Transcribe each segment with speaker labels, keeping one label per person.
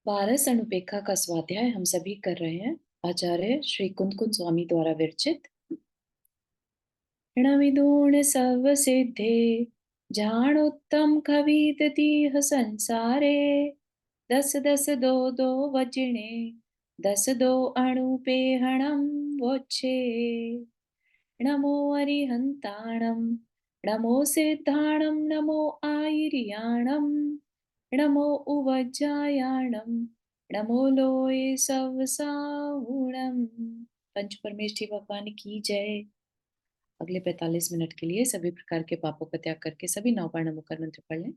Speaker 1: पारस अनुपेक्षा का स्वाध्याय हम सभी कर रहे हैं। आचार्य श्री कुंद कुंद स्वामी द्वारा विरचित। णविदूण सर्व सिद्धे जाणोत्तम कविद दीह संसारे। दस दस दो दो वजने दस दो अणुपेहणम वोच्छे। नमो अरिहंताणम नमो सिद्धाणम नमो आयर्याणम नमो उवज्जायाणम नमो लोये सवसाहुणम। पंच परमेष्ठी भगवान की जय। अगले 45 मिनट के लिए सभी प्रकार के पापों का त्याग करके सभी नवपाण मुकर मंत्र पढ़ लें।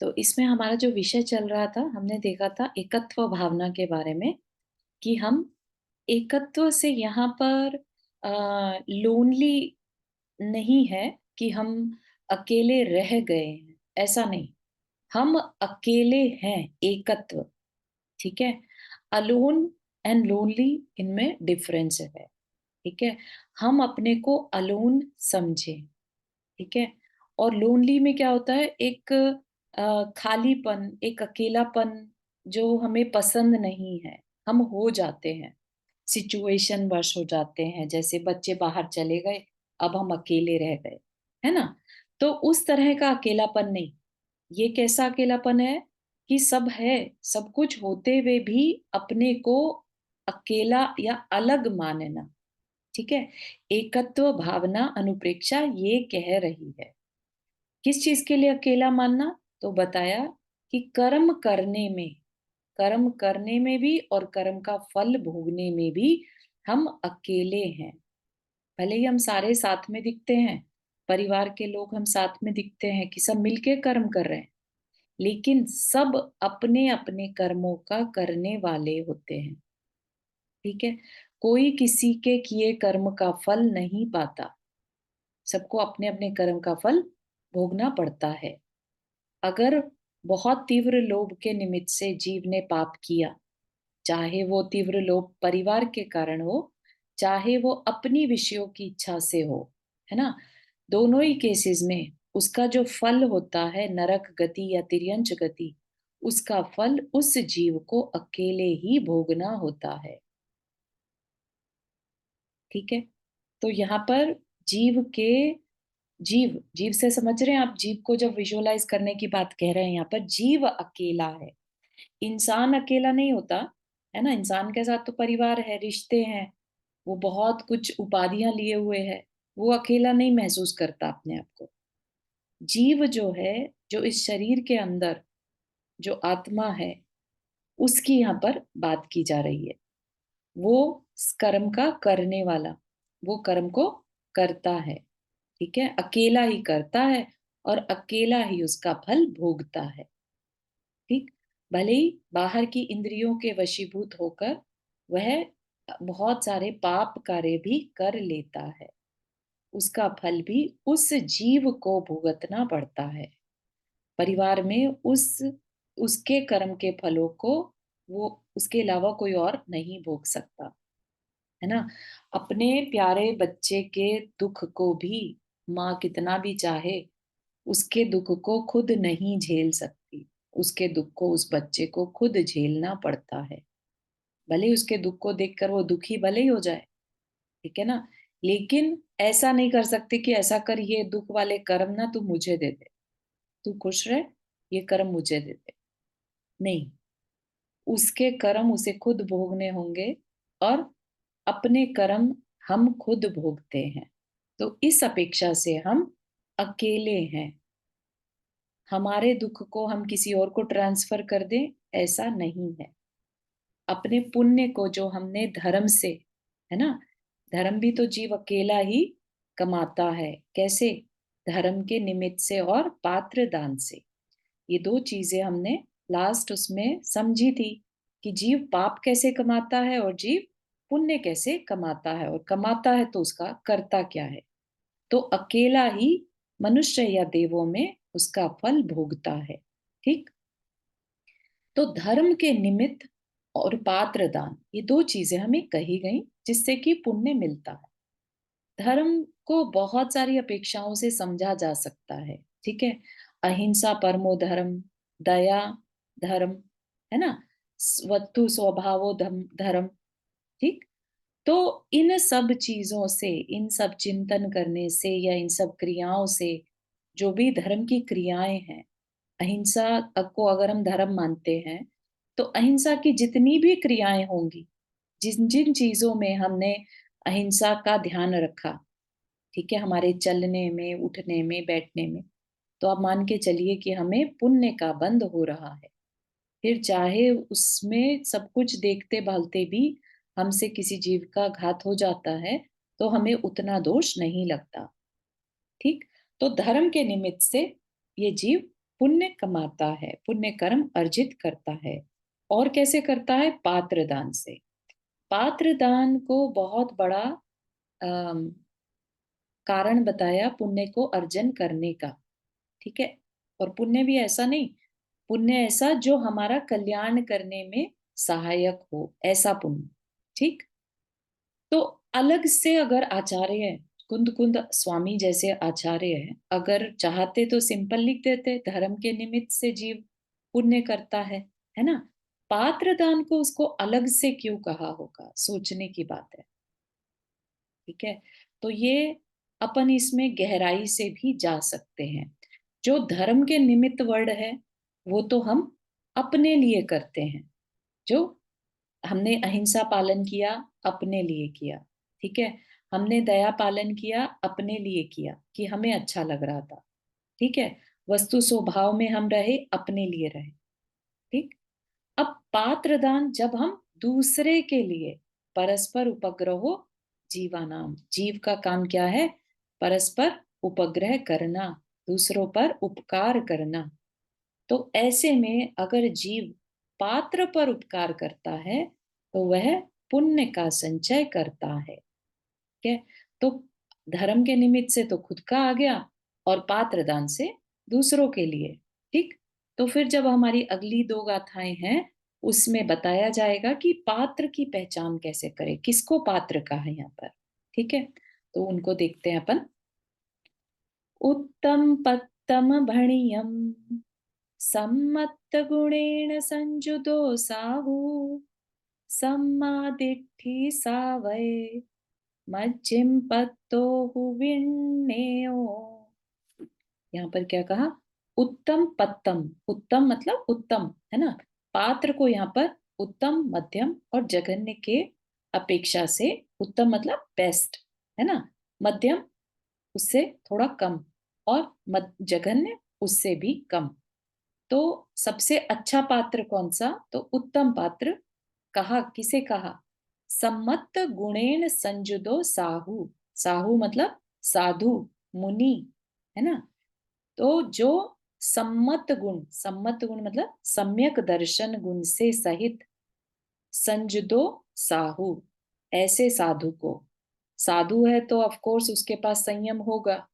Speaker 1: तो इसमें हमारा जो विषय चल रहा था, हमने देखा था एकत्व भावना के बारे में कि हम एकत्व से यहाँ पर लोनली नहीं है कि हम अकेले रह गए हैं, ऐसा नहीं। हम अकेले हैं, एकत्व। ठीक है। अलोन एंड लोनली, इनमें डिफरेंस है। ठीक है। हम अपने को अलोन समझे। ठीक है। और लोनली में क्या होता है, एक खालीपन, एक अकेलापन जो हमें पसंद नहीं है। हम हो जाते हैं, सिचुएशन वश हो जाते हैं। जैसे बच्चे बाहर चले गए, अब हम अकेले रह गए, है ना। तो उस तरह का अकेलापन नहीं। ये कैसा अकेलापन है कि सब है, सब कुछ होते हुए भी अपने को अकेला या अलग मानना। ठीक है। एकत्व भावना अनुप्रेक्षा ये कह रही है किस चीज के लिए अकेला मानना। तो बताया कि कर्म करने में भी और कर्म का फल भोगने में भी हम अकेले हैं। भले ही हम सारे साथ में दिखते हैं, परिवार के लोग हम साथ में दिखते हैं कि सब मिलके कर्म कर रहे हैं, लेकिन सब अपने अपने कर्मों का करने वाले होते हैं। ठीक है। कोई किसी के किए कर्म का फल नहीं पाता। सबको अपने अपने कर्म का फल भोगना पड़ता है। अगर बहुत तीव्र लोभ के निमित्त से जीव ने पाप किया, चाहे वो तीव्र लोभ परिवार के कारण हो, चाहे वो अपनी विषयों की इच्छा से हो, है ना, दोनों ही केसेस में उसका जो फल होता है, नरक गति या तिर्यंच गति, उसका फल उस जीव को अकेले ही भोगना होता है। ठीक है। तो यहाँ पर जीव के जीव जीव से समझ रहे हैं आप, जीव को जब विजुअलाइज करने की बात कह रहे हैं, यहाँ पर जीव अकेला है। इंसान अकेला नहीं होता, है ना। इंसान के साथ तो परिवार है, रिश्ते हैं, वो बहुत कुछ उपाधियां लिए हुए है। वो अकेला नहीं महसूस करता अपने आप को। जीव जो है, जो इस शरीर के अंदर जो आत्मा है, उसकी यहाँ पर बात की जा रही है। वो कर्म का करने वाला, वो कर्म को करता है। ठीक है। अकेला ही करता है और अकेला ही उसका फल भोगता है। ठीक। भले ही बाहर की इंद्रियों के वशीभूत होकर वह बहुत सारे पाप कार्य भी कर लेता है, उसका फल भी उस जीव को भुगतना पड़ता है। परिवार में उसके कर्म के फलों को वो उसके अलावा कोई और नहीं भोग सकता, है ना। अपने प्यारे बच्चे के दुख को भी माँ कितना भी चाहे, उसके दुख को खुद नहीं झेल सकती। उसके दुख को उस बच्चे को खुद झेलना पड़ता है। भले ही उसके दुख को देखकर वो दुखी भले ही हो जाए, ठीक है ना, लेकिन ऐसा नहीं कर सकते कि ऐसा कर, ये दुख वाले कर्म ना तू मुझे दे दे, तू खुश रह, ये कर्म मुझे दे दे। नहीं, उसके कर्म उसे खुद भोगने होंगे। और अपने कर्म हम खुद भोगते हैं। तो इस अपेक्षा से हम अकेले हैं। हमारे दुख को हम किसी और को ट्रांसफर कर दें, ऐसा नहीं है। अपने पुण्य को जो हमने धर्म से, है ना, धर्म भी तो जीव अकेला ही कमाता है। कैसे? धर्म के निमित्त से और पात्र दान से। ये दो चीजें हमने लास्ट उसमें समझी थी कि जीव पाप कैसे कमाता है और जीव पुण्य कैसे कमाता है, और कमाता है तो उसका करता क्या है। तो अकेला ही मनुष्य या देवों में उसका फल भोगता है। ठीक। तो धर्म के निमित्त और पात्र दान, ये दो चीजें हमें कही गई जिससे कि पुण्य मिलता है। धर्म को बहुत सारी अपेक्षाओं से समझा जा सकता है। ठीक है। अहिंसा परमो धर्म, दया धर्म, है ना, स्वतु स्वभावो धर्म। ठीक। तो इन सब चीजों से, इन सब चिंतन करने से या इन सब क्रियाओं से, जो भी धर्म की क्रियाएं हैं, अहिंसा को अगर हम धर्म मानते हैं तो अहिंसा की जितनी भी क्रियाएं होंगी, जिन जिन चीजों में हमने अहिंसा का ध्यान रखा, ठीक है, हमारे चलने में, उठने में, बैठने में, तो आप मान के चलिए कि हमें पुण्य का बंध हो रहा है। फिर चाहे उसमें सब कुछ देखते भालते भी हमसे किसी जीव का घात हो जाता है तो हमें उतना दोष नहीं लगता। ठीक। तो धर्म के निमित्त से ये जीव पुण्य कमाता है, पुण्य कर्म अर्जित करता है। और कैसे करता है? पात्र दान से। पात्र दान को बहुत बड़ा अम, कारण बताया पुण्य को अर्जन करने का। ठीक है। और पुण्य भी ऐसा नहीं, पुण्य ऐसा जो हमारा कल्याण करने में सहायक हो, ऐसा पुण्य। ठीक। तो अलग से अगर आचार्य है, कुंद कुंद स्वामी जैसे आचार्य है, अगर चाहते तो सिंपल लिख देते, धर्म के निमित्त से जीव पुण्य करता है ना। पात्र दान को उसको अलग से क्यों कहा होगा, सोचने की बात है। ठीक है। तो ये अपन इसमें गहराई से भी जा सकते हैं। जो धर्म के निमित्त वर्ड है वो तो हम अपने लिए करते हैं। जो हमने अहिंसा पालन किया, अपने लिए किया। ठीक है। हमने दया पालन किया, अपने लिए किया कि हमें अच्छा लग रहा था। ठीक है। वस्तु स्वभाव में हम रहे, अपने लिए रहे। ठीक। अब पात्र दान जब हम दूसरे के लिए, परस्पर उपग्रहो जीवानाम, जीव का काम क्या है? परस्पर उपग्रह करना, दूसरों पर उपकार करना। तो ऐसे में अगर जीव पात्र पर उपकार करता है तो वह पुण्य का संचय करता है। ठीक है। तो धर्म के निमित्त से तो खुद का आ गया, और पात्र दान से दूसरों के लिए। ठीक। तो फिर जब हमारी अगली दो गाथाएं हैं उसमें बताया जाएगा कि पात्र की पहचान कैसे करें, किसको पात्र कहा है यहाँ पर। ठीक है। तो उनको देखते हैं अपन। उत्तम पत्तम भणियम सम्मत्त गुणेन संजुदो साहु सम्मादिट्ठी सावय मज्जिम पत्तो हुविन्नेओ। यहाँ पर क्या कहा? उत्तम पत्तम, उत्तम मतलब उत्तम, है ना। पात्र को यहाँ पर उत्तम, मध्यम और जघन्य के अपेक्षा से, उत्तम मतलब बेस्ट, है ना, मध्यम उससे थोड़ा कम, और जघन्य उससे भी कम। तो सबसे अच्छा पात्र कौन सा? तो उत्तम पात्र कहा, किसे कहा? सम्मत गुणेन संजुदो साहु। साहु मतलब साधु, मुनि, है ना। तो जो सम्मत गुण, सम्मत गुण मतलब सम्यक दर्शन गुण से सहित, संजुदो साहु, ऐसे साधु को। साधु है तो ऑफ कोर्स उसके पास संयम होगा,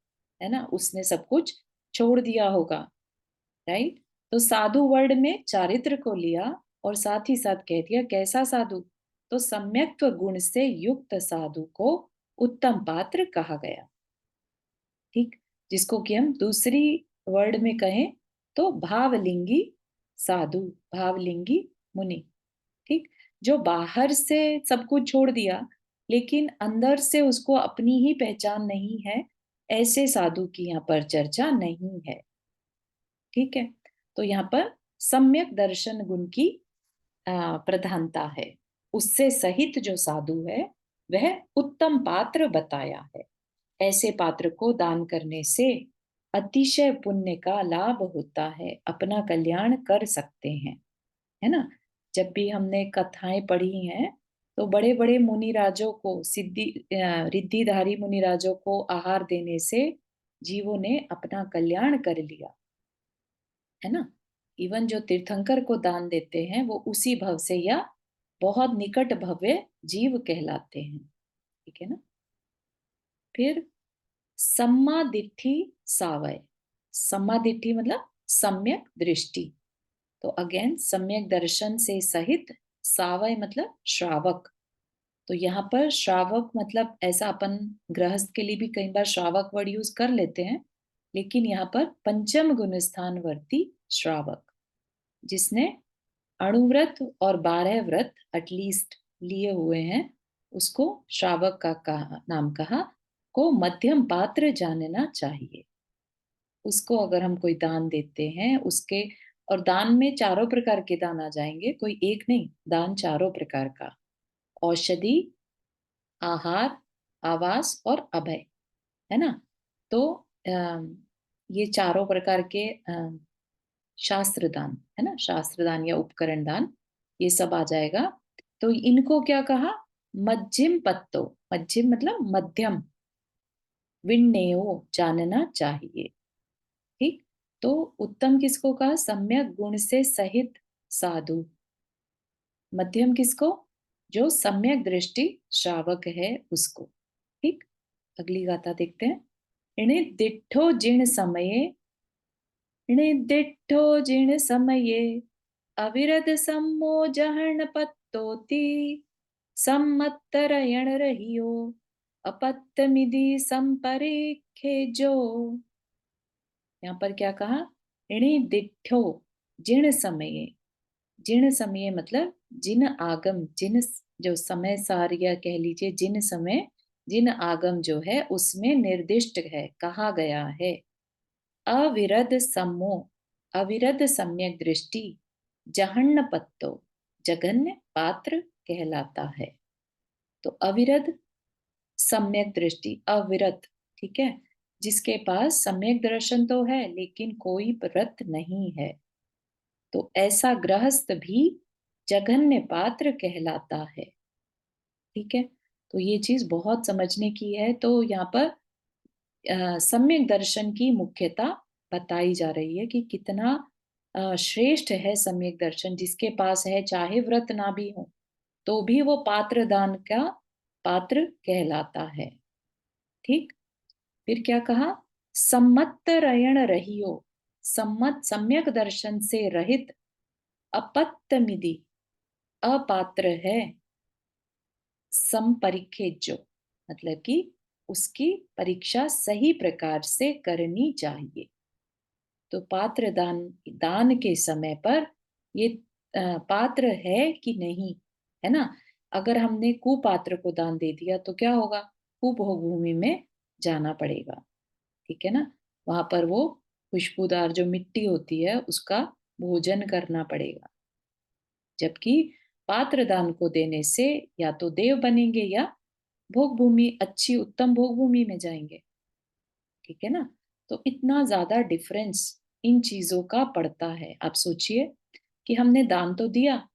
Speaker 1: है ना, उसने सब कुछ छोड़ दिया होगा। राइट। तो साधु वर्ड में चारित्र को लिया और साथ ही साथ कह दिया कैसा साधु? तो सम्यक्त्व गुण से युक्त साधु को उत्तम पात्र कहा गया। ठीक। जिसको कि हम दूसरी वर्ड में कहें तो भावलिंगी साधु, भावलिंगी मुनि। ठीक। जो बाहर से सब कुछ छोड़ दिया लेकिन अंदर से उसको अपनी ही पहचान नहीं है, ऐसे साधु की यहाँ पर चर्चा नहीं है। ठीक है। तो यहाँ पर सम्यक दर्शन गुण की प्रधानता है। उससे सहित जो साधु है वह उत्तम पात्र बताया है। ऐसे पात्र को दान करने से अतिशय पुण्य का लाभ होता है, अपना कल्याण कर सकते हैं, है ना। जब भी हमने कथाएं पढ़ी हैं तो बड़े बड़े मुनिराजों को, रिद्धिधारी मुनिराजों को आहार देने से जीवों ने अपना कल्याण कर लिया, है ना। इवन जो तीर्थंकर को दान देते हैं वो उसी भव से या बहुत निकट भव्य जीव कहलाते हैं। ठीक है ना। फिर सम्मा दिट्ठी सावय। सम्मा दिट्ठी मतलब सम्यक दृष्टि। तो अगेन सम्यक दर्शन से सहित, सावय मतलब श्रावक। तो यहाँ पर श्रावक मतलब ऐसा अपन गृहस्थ के लिए भी कई बार श्रावक वर्ड यूज कर लेते हैं, लेकिन यहाँ पर पंचम गुण स्थान वर्ती श्रावक, जिसने अणुव्रत और 12 व्रत एटलीस्ट लिए हुए हैं, उसको श्रावक का नाम कहा। को मध्यम पात्र जानना चाहिए। उसको अगर हम कोई दान देते हैं उसके, और दान में चारों प्रकार के दान आ जाएंगे, कोई एक नहीं, दान चारों प्रकार का। औषधि, आहार, आवास और अभय, है ना। तो ये चारों प्रकार के शास्त्र दान, है ना, शास्त्र दान या उपकरण दान, ये सब आ जाएगा। तो इनको क्या कहा, मध्यम पत्तो। मध्यम मतलब मध्यम, विण्णेयो जानना चाहिए। ठीक। तो उत्तम किसको कहा, सम्यक गुण से सहित साधु। मध्यम किसको, जो सम्यक दृष्टि श्रावक है उसको। ठीक। अगली गाथा देखते हैं। इणे दिठो जिण समये, इणे दिठो जिण समये, अविरत सम्मोजहन पत्तोति, सम्मत्तरयण रहियो, अपत्तमिधि संपरीखे जो। यहाँ पर क्या कहा, इणे दिठो जिण समये। जिन समय मतलब जिन आगम, जिन जो समय सारिया कह लीजिए, जिन समय जिन आगम जो है उसमें निर्दिष्ट है, कहा गया है। अविरध सम्मो, अविरध सम्यक दृष्टि, जहन्न पत्तो, जघन्य पात्र कहलाता है। तो अविरध सम्यक दृष्टि, अविरत, ठीक है, जिसके पास सम्यक दर्शन तो है लेकिन कोई व्रत नहीं है, तो ऐसा गृहस्थ भी जघन्य पात्र कहलाता है। ठीक है। तो ये चीज बहुत समझने की है। तो यहाँ पर सम्यक दर्शन की मुख्यता बताई जा रही है कि कितना श्रेष्ठ है सम्यक दर्शन, जिसके पास है चाहे व्रत ना भी हो तो भी वो पात्र दान का पात्र कहलाता है। ठीक। फिर क्या कहा, सम्मत रयण रहियो, सम्मत सम्यक दर्शन से रहित, अपत्तमिधि अपात्र है, संपरीखे जो मतलब कि उसकी परीक्षा सही प्रकार से करनी चाहिए। तो पात्र दान, दान के समय पर ये पात्र है कि नहीं, है ना। अगर हमने कुपात्र को दान दे दिया तो क्या होगा, कुभोग भूमि में जाना पड़ेगा। ठीक है ना। वहां पर वो खुशबूदार जो मिट्टी होती है उसका भोजन करना पड़ेगा। जबकि पात्र दान को देने से या तो देव बनेंगे या भोग भूमि, अच्छी उत्तम भोग भूमि में जाएंगे। ठीक है ना। तो इतना ज्यादा डिफरेंस इन चीजों का पड़ता है। आप सोचिए कि हमने दान तो दिया,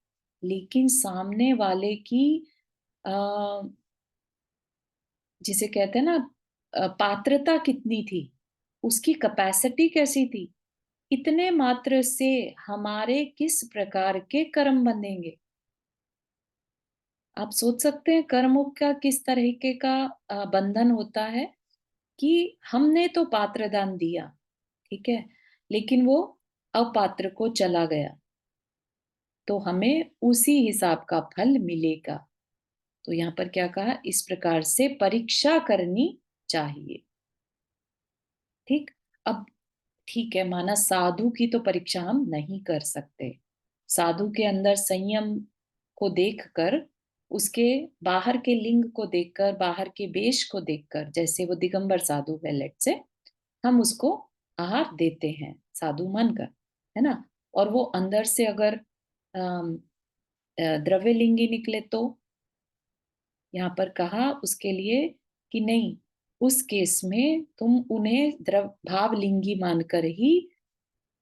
Speaker 1: लेकिन सामने वाले की आ, जिसे कहते हैं ना, पात्रता कितनी थी, उसकी कैपेसिटी कैसी थी, इतने मात्र से हमारे किस प्रकार के कर्म बनेंगे। आप सोच सकते हैं कर्मों का किस तरीके का बंधन होता है, कि हमने तो पात्र दान दिया, ठीक है, लेकिन वो अपात्र को चला गया, तो हमें उसी हिसाब का फल मिलेगा। तो यहाँ पर क्या कहा, इस प्रकार से परीक्षा करनी चाहिए। ठीक। अब ठीक है, माना साधु की तो परीक्षा हम नहीं कर सकते। साधु के अंदर संयम को देखकर, उसके बाहर के लिंग को देखकर, बाहर के वेश को देखकर, जैसे वो दिगंबर साधु है लेट से, हम उसको आहार देते हैं साधु मानकर, है ना। और वो अंदर से अगर द्रव्य लिंगी निकले तो यहाँ पर कहा उसके लिए कि नहीं, उस केस में तुम उन्हें द्रव भाव लिंगी मानकर ही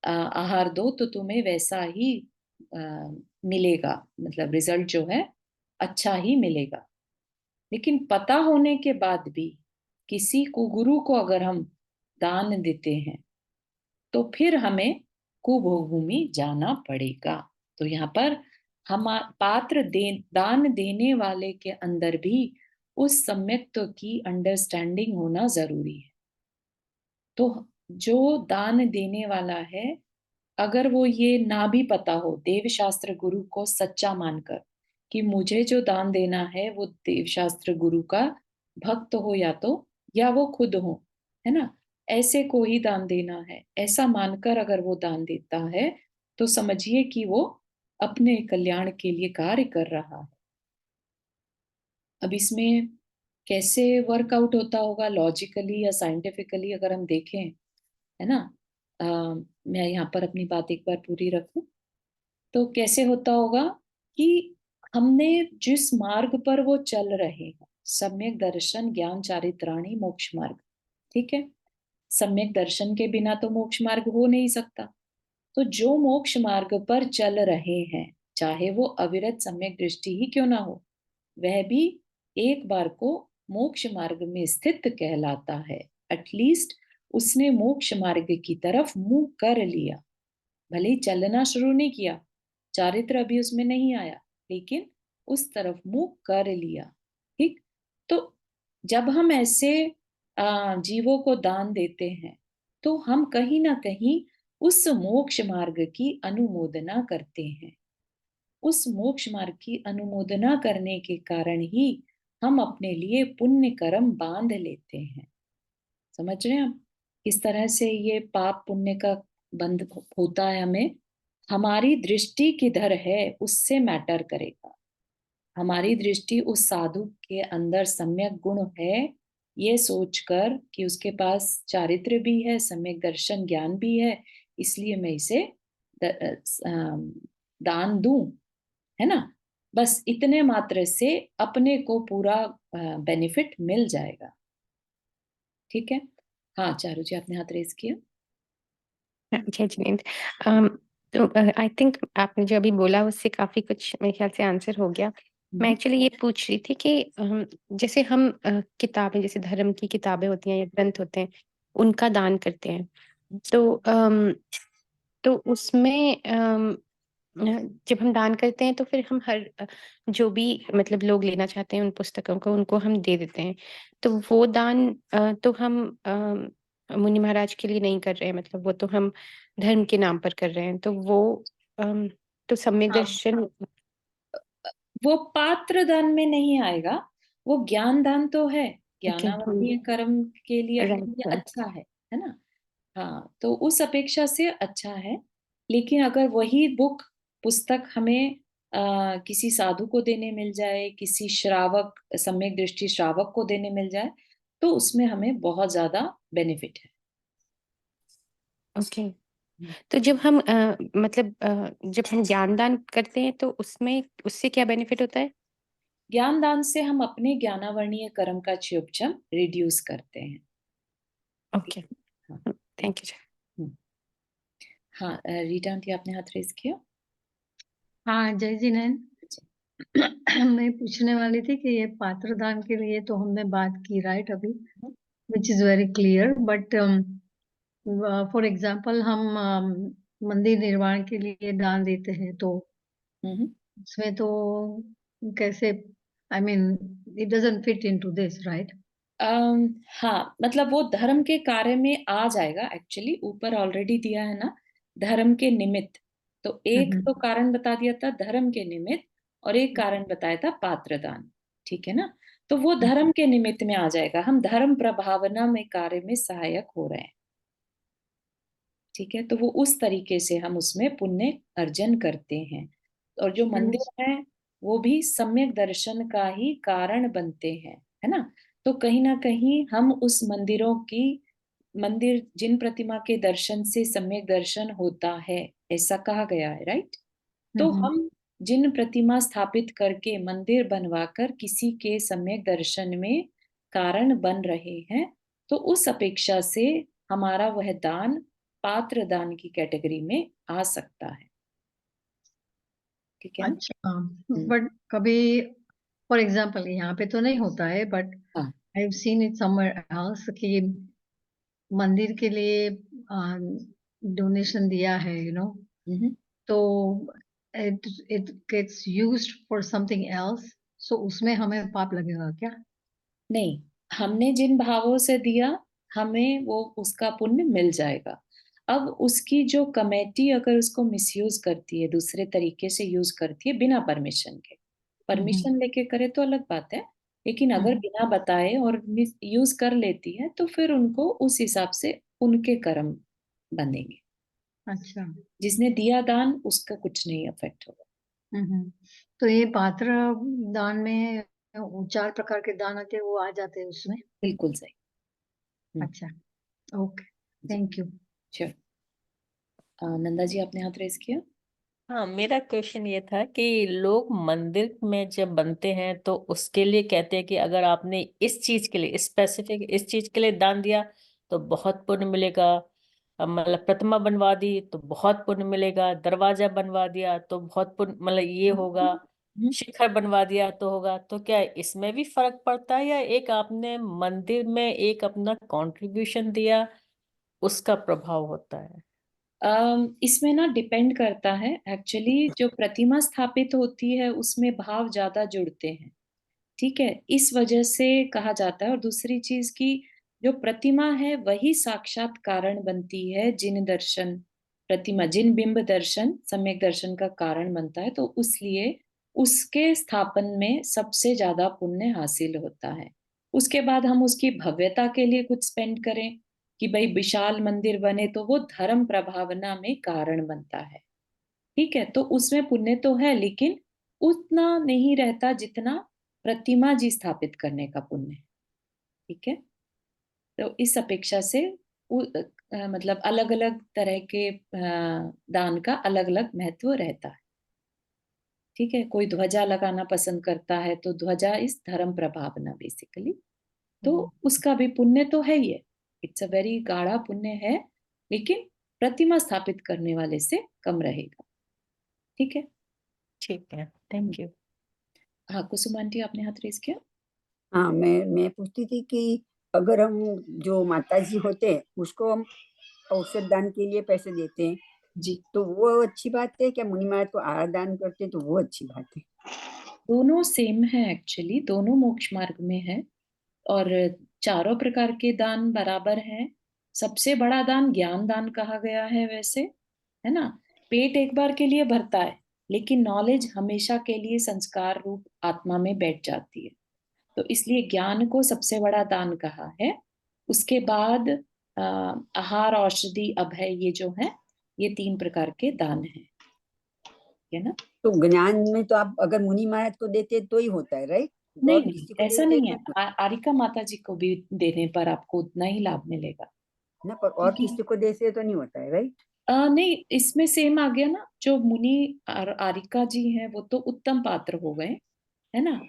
Speaker 1: आहार दो, तो तुम्हें वैसा ही आ, मिलेगा, मतलब रिजल्ट जो है अच्छा ही मिलेगा। लेकिन पता होने के बाद भी किसी को, गुरु को अगर हम दान देते हैं, तो फिर हमें कुभोग भूमि जाना पड़ेगा। तो यहाँ पर हम दान देने वाले के अंदर भी उस सम्यक्त्व की अंडरस्टैंडिंग होना जरूरी है। तो जो दान देने वाला है, अगर वो ये ना भी पता हो, देवशास्त्र गुरु को सच्चा मानकर कि मुझे जो दान देना है वो देवशास्त्र गुरु का भक्त हो, या वो खुद हो, है ना, ऐसे को ही दान देना है, ऐसा मानकर अगर वो दान देता है तो समझिए कि वो अपने कल्याण के लिए कार्य कर रहा है। अब इसमें कैसे वर्कआउट होता होगा लॉजिकली या साइंटिफिकली अगर हम देखें, है ना, अ, मैं यहाँ पर अपनी बात एक बार पूरी रखूं, तो कैसे होता होगा कि हमने जिस मार्ग पर वो चल रहे हैं, सम्यक दर्शन ज्ञान चारित्राणी मोक्ष मार्ग, ठीक है, सम्यक दर्शन के बिना तो मोक्ष मार्ग हो नहीं सकता। तो जो मोक्ष मार्ग पर चल रहे हैं, चाहे वो अविरत सम्यक दृष्टि ही क्यों ना हो, वह भी एक बार को मोक्ष मार्ग में स्थित कहलाता है। एटलीस्ट उसने मोक्ष मार्ग की तरफ मुंह कर लिया, भले ही चलना शुरू नहीं किया, चारित्र अभी उसमें नहीं आया, लेकिन उस तरफ मुंह कर लिया। ठीक। तो जब हम ऐसे जीवों को दान देते हैं तो हम कहीं ना कहीं उस मोक्ष मार्ग की अनुमोदना करते हैं। उस मोक्ष मार्ग की अनुमोदना करने के कारण ही हम अपने लिए पुण्य कर्म बांध लेते हैं। समझ रहे हैं आप किस तरह से ये पाप पुण्य का बंध होता है? हमें हमारी दृष्टि किधर है उससे मैटर करेगा। हमारी दृष्टि उस साधु के अंदर सम्यक गुण है ये सोचकर कि उसके पास चारित्र भी है, सम्यक दर्शन ज्ञान भी है, इसलिए मैं इसे दान दूं, है ना, बस इतने मात्र से अपने को पूरा बेनिफिट मिल जाएगा। ठीक है। हाँ चारू जी, आपने हाथ रेज किया।
Speaker 2: जय जिनेंद्र। तो आई थिंक आपने जो अभी बोला उससे काफी कुछ मेरे ख्याल से आंसर हो गया। मैं एक्चुअली ये पूछ रही थी कि जैसे हम किताबें, जैसे धर्म की किताबें होती हैं या ग्रंथ होते हैं, उनका दान करते हैं, तो उसमें जब हम दान करते हैं तो फिर हम हर जो भी मतलब लोग लेना चाहते हैं उन पुस्तकों को, उनको हम दे देते हैं। तो वो दान तो हम मुनि महाराज के लिए नहीं कर रहे हैं, मतलब वो तो हम धर्म के नाम पर कर रहे हैं। तो वो अम, तो सम्यक
Speaker 1: हाँ,
Speaker 2: दर्शन
Speaker 1: वो पात्र दान में नहीं आएगा, वो ज्ञान दान तो है,
Speaker 2: ओके।
Speaker 1: ज्ञानावर्णीय कर्म के लिए अपने
Speaker 2: राइट
Speaker 1: लिए
Speaker 2: राइट।
Speaker 1: अच्छा है ना। हाँ, तो उस अपेक्षा से अच्छा है। लेकिन अगर वही पुस्तक हमें किसी साधु को देने मिल जाए, किसी श्रावक, सम्यक दृष्टि श्रावक को देने मिल जाए, तो उसमें हमें बहुत ज्यादा बेनिफिट है।
Speaker 2: ओके। तो जब हम मतलब जब हम ज्ञान दान करते हैं तो उसमें उससे क्या बेनिफिट होता है?
Speaker 1: ज्ञान दान से हम अपने ज्ञानावर्णीय कर्म का क्षयोक्षम रिड्यूस करते हैं।
Speaker 2: ओके,
Speaker 1: हाँ।
Speaker 2: Thank you.
Speaker 1: हम्म। हाँ, रीटा आंटी आपने हाथ रेज किया।
Speaker 3: हाँ जय जिनेंद्र। मैं पूछने वाली थी कि ये पात्रदान के लिए तो हमने बात की राइट अभी, which is very clear, but for example हम मंदिर निर्माण के लिए दान देते हैं तो
Speaker 1: हम्म।
Speaker 3: उसमें तो कैसे, I mean it doesn't fit into this right?
Speaker 1: हाँ, मतलब वो धर्म के कार्य में आ जाएगा। एक्चुअली ऊपर ऑलरेडी दिया है ना, धर्म के निमित्त। तो एक तो कारण बता दिया था धर्म के निमित्त, और एक कारण बताया था पात्रदान। ठीक है ना। तो वो धर्म के निमित्त में आ जाएगा, हम धर्म प्रभावना में कार्य में सहायक हो रहे हैं। ठीक है, तो वो उस तरीके से हम उसमें पुण्य अर्जन करते हैं। और जो मंदिर है वो भी सम्यक दर्शन का ही कारण बनते हैं, है ना। तो कहीं ना कहीं हम उस मंदिर जिन प्रतिमा के दर्शन से सम्यक दर्शन होता है, ऐसा कहा गया है, राइट। तो हम जिन प्रतिमा स्थापित करके मंदिर बनवाकर किसी के सम्यक दर्शन में कारण बन रहे हैं, तो उस अपेक्षा से हमारा वह दान पात्र दान की कैटेगरी में आ सकता है। ठीक है ना।
Speaker 3: अच्छा, बट कभी फॉर एग्जाम्पल यहाँ पे तो नहीं होता है, बट
Speaker 1: हाँ।
Speaker 3: I have seen it somewhere else कि मंदिर के लिए डोनेशन दिया है, तो it gets used for something else, so उसमें हमें पाप लगेगा क्या?
Speaker 1: नहीं, हमने जिन भावों से दिया हमें वो उसका पुण्य मिल जाएगा। अब उसकी जो कमेटी अगर उसको मिसयूज करती है, दूसरे तरीके से यूज करती है बिना परमिशन के, परमिशन लेके करे तो अलग बात है, लेकिन अगर बिना बताए और मिस यूज कर लेती है तो फिर उनको उस हिसाब से उनके कर्म बनेंगे।
Speaker 3: अच्छा।
Speaker 1: जिसने दिया दान उसका कुछ नहीं अफेक्ट होगा।
Speaker 3: तो ये पात्र दान में 4 प्रकार के दान आते हैं, वो आ जाते हैं उसमें?
Speaker 1: बिल्कुल सही।
Speaker 3: अच्छा, ओके,
Speaker 1: जी,
Speaker 3: thank you.
Speaker 1: Sure. Nanda ji आपने हाथ रेस किया।
Speaker 4: हाँ, मेरा क्वेश्चन ये था कि लोग मंदिर में जब बनते हैं तो उसके लिए कहते हैं कि अगर आपने इस चीज के लिए, स्पेसिफिक इस चीज के लिए दान दिया तो बहुत पुण्य मिलेगा। मतलब प्रतिमा बनवा दी तो बहुत पुण्य मिलेगा, दरवाजा बनवा दिया तो बहुत पुण्य, मतलब ये होगा, शिखर बनवा दिया तो होगा। तो क्या इसमें भी फर्क पड़ता है, या एक आपने मंदिर में एक अपना कंट्रीब्यूशन दिया उसका प्रभाव होता है?
Speaker 1: इसमें ना डिपेंड करता है। एक्चुअली जो प्रतिमा स्थापित होती है उसमें भाव ज्यादा जुड़ते हैं, ठीक है, इस वजह से कहा जाता है। और दूसरी चीज की, जो प्रतिमा है वही साक्षात कारण बनती है, जिन दर्शन प्रतिमा, जिन बिंब दर्शन सम्यक दर्शन का कारण बनता है, तो इसलिए उसके स्थापन में सबसे ज्यादा पुण्य हासिल होता है। उसके बाद हम उसकी भव्यता के लिए कुछ स्पेंड करें कि भाई विशाल मंदिर बने, तो वो धर्म प्रभावना में कारण बनता है, ठीक है, तो उसमें पुण्य तो है, लेकिन उतना नहीं रहता जितना प्रतिमा जी स्थापित करने का पुण्य है, ठीक है। तो इस अपेक्षा से मतलब अलग अलग तरह के दान का अलग अलग महत्व रहता है, ठीक है। कोई ध्वजा लगाना पसंद करता है तो ध्वजा इस धर्म प्रभावना बेसिकली, तो उसका भी पुण्य तो है ही है, इट्स अ वेरी गाढ़ा पुण्य है, लेकिन प्रतिमा स्थापित करने वाले से कम रहेगा, ठीक है।
Speaker 4: ठीक है, थैंक यू।
Speaker 1: हाँ, कुसुम आंटी आपने हाथ रेस किया।
Speaker 5: हाँ, मैं पूछती थी कि अगर हम जो माता जी होते हैं उसको हम औषध दान के लिए पैसे देते हैं,
Speaker 1: जी,
Speaker 5: तो वो अच्छी बात है क्या? मुनि महाराज को आहार दान करते हैं तो वो अच्छी बात है?
Speaker 1: दोनों सेम है एक्चुअली, दोनों मोक्ष मार्ग में है, और चारों प्रकार के दान बराबर हैं। सबसे बड़ा दान ज्ञान दान कहा गया है वैसे, है ना। पेट एक बार के लिए भरता है, लेकिन नॉलेज हमेशा के लिए संस्कार रूप आत्मा में बैठ जाती है, तो इसलिए ज्ञान को सबसे बड़ा दान कहा है। उसके बाद आहार, औषधि, अभय, ये जो है, ये 3 प्रकार के दान हैं, है ना।
Speaker 5: तो ज्ञान में तो आप अगर मुनि महाराज को देते तो ही होता है, राइट?
Speaker 1: नहीं
Speaker 5: और
Speaker 1: नहीं,
Speaker 5: किसी को
Speaker 1: ऐसा
Speaker 5: देते
Speaker 1: नहीं है।
Speaker 5: तो
Speaker 1: आरिका माता जी को भी देने पर आपको उतना ही लाभ मिलेगा,
Speaker 5: ना, पर और
Speaker 1: क्योंकि
Speaker 5: किसी को देते तो नहीं होता है, राइट?
Speaker 1: नहीं, इसमें सेम आ गया ना। जो मुनि आरिका जी हैं वो तो उत्तम पात्र हो गए, है ना।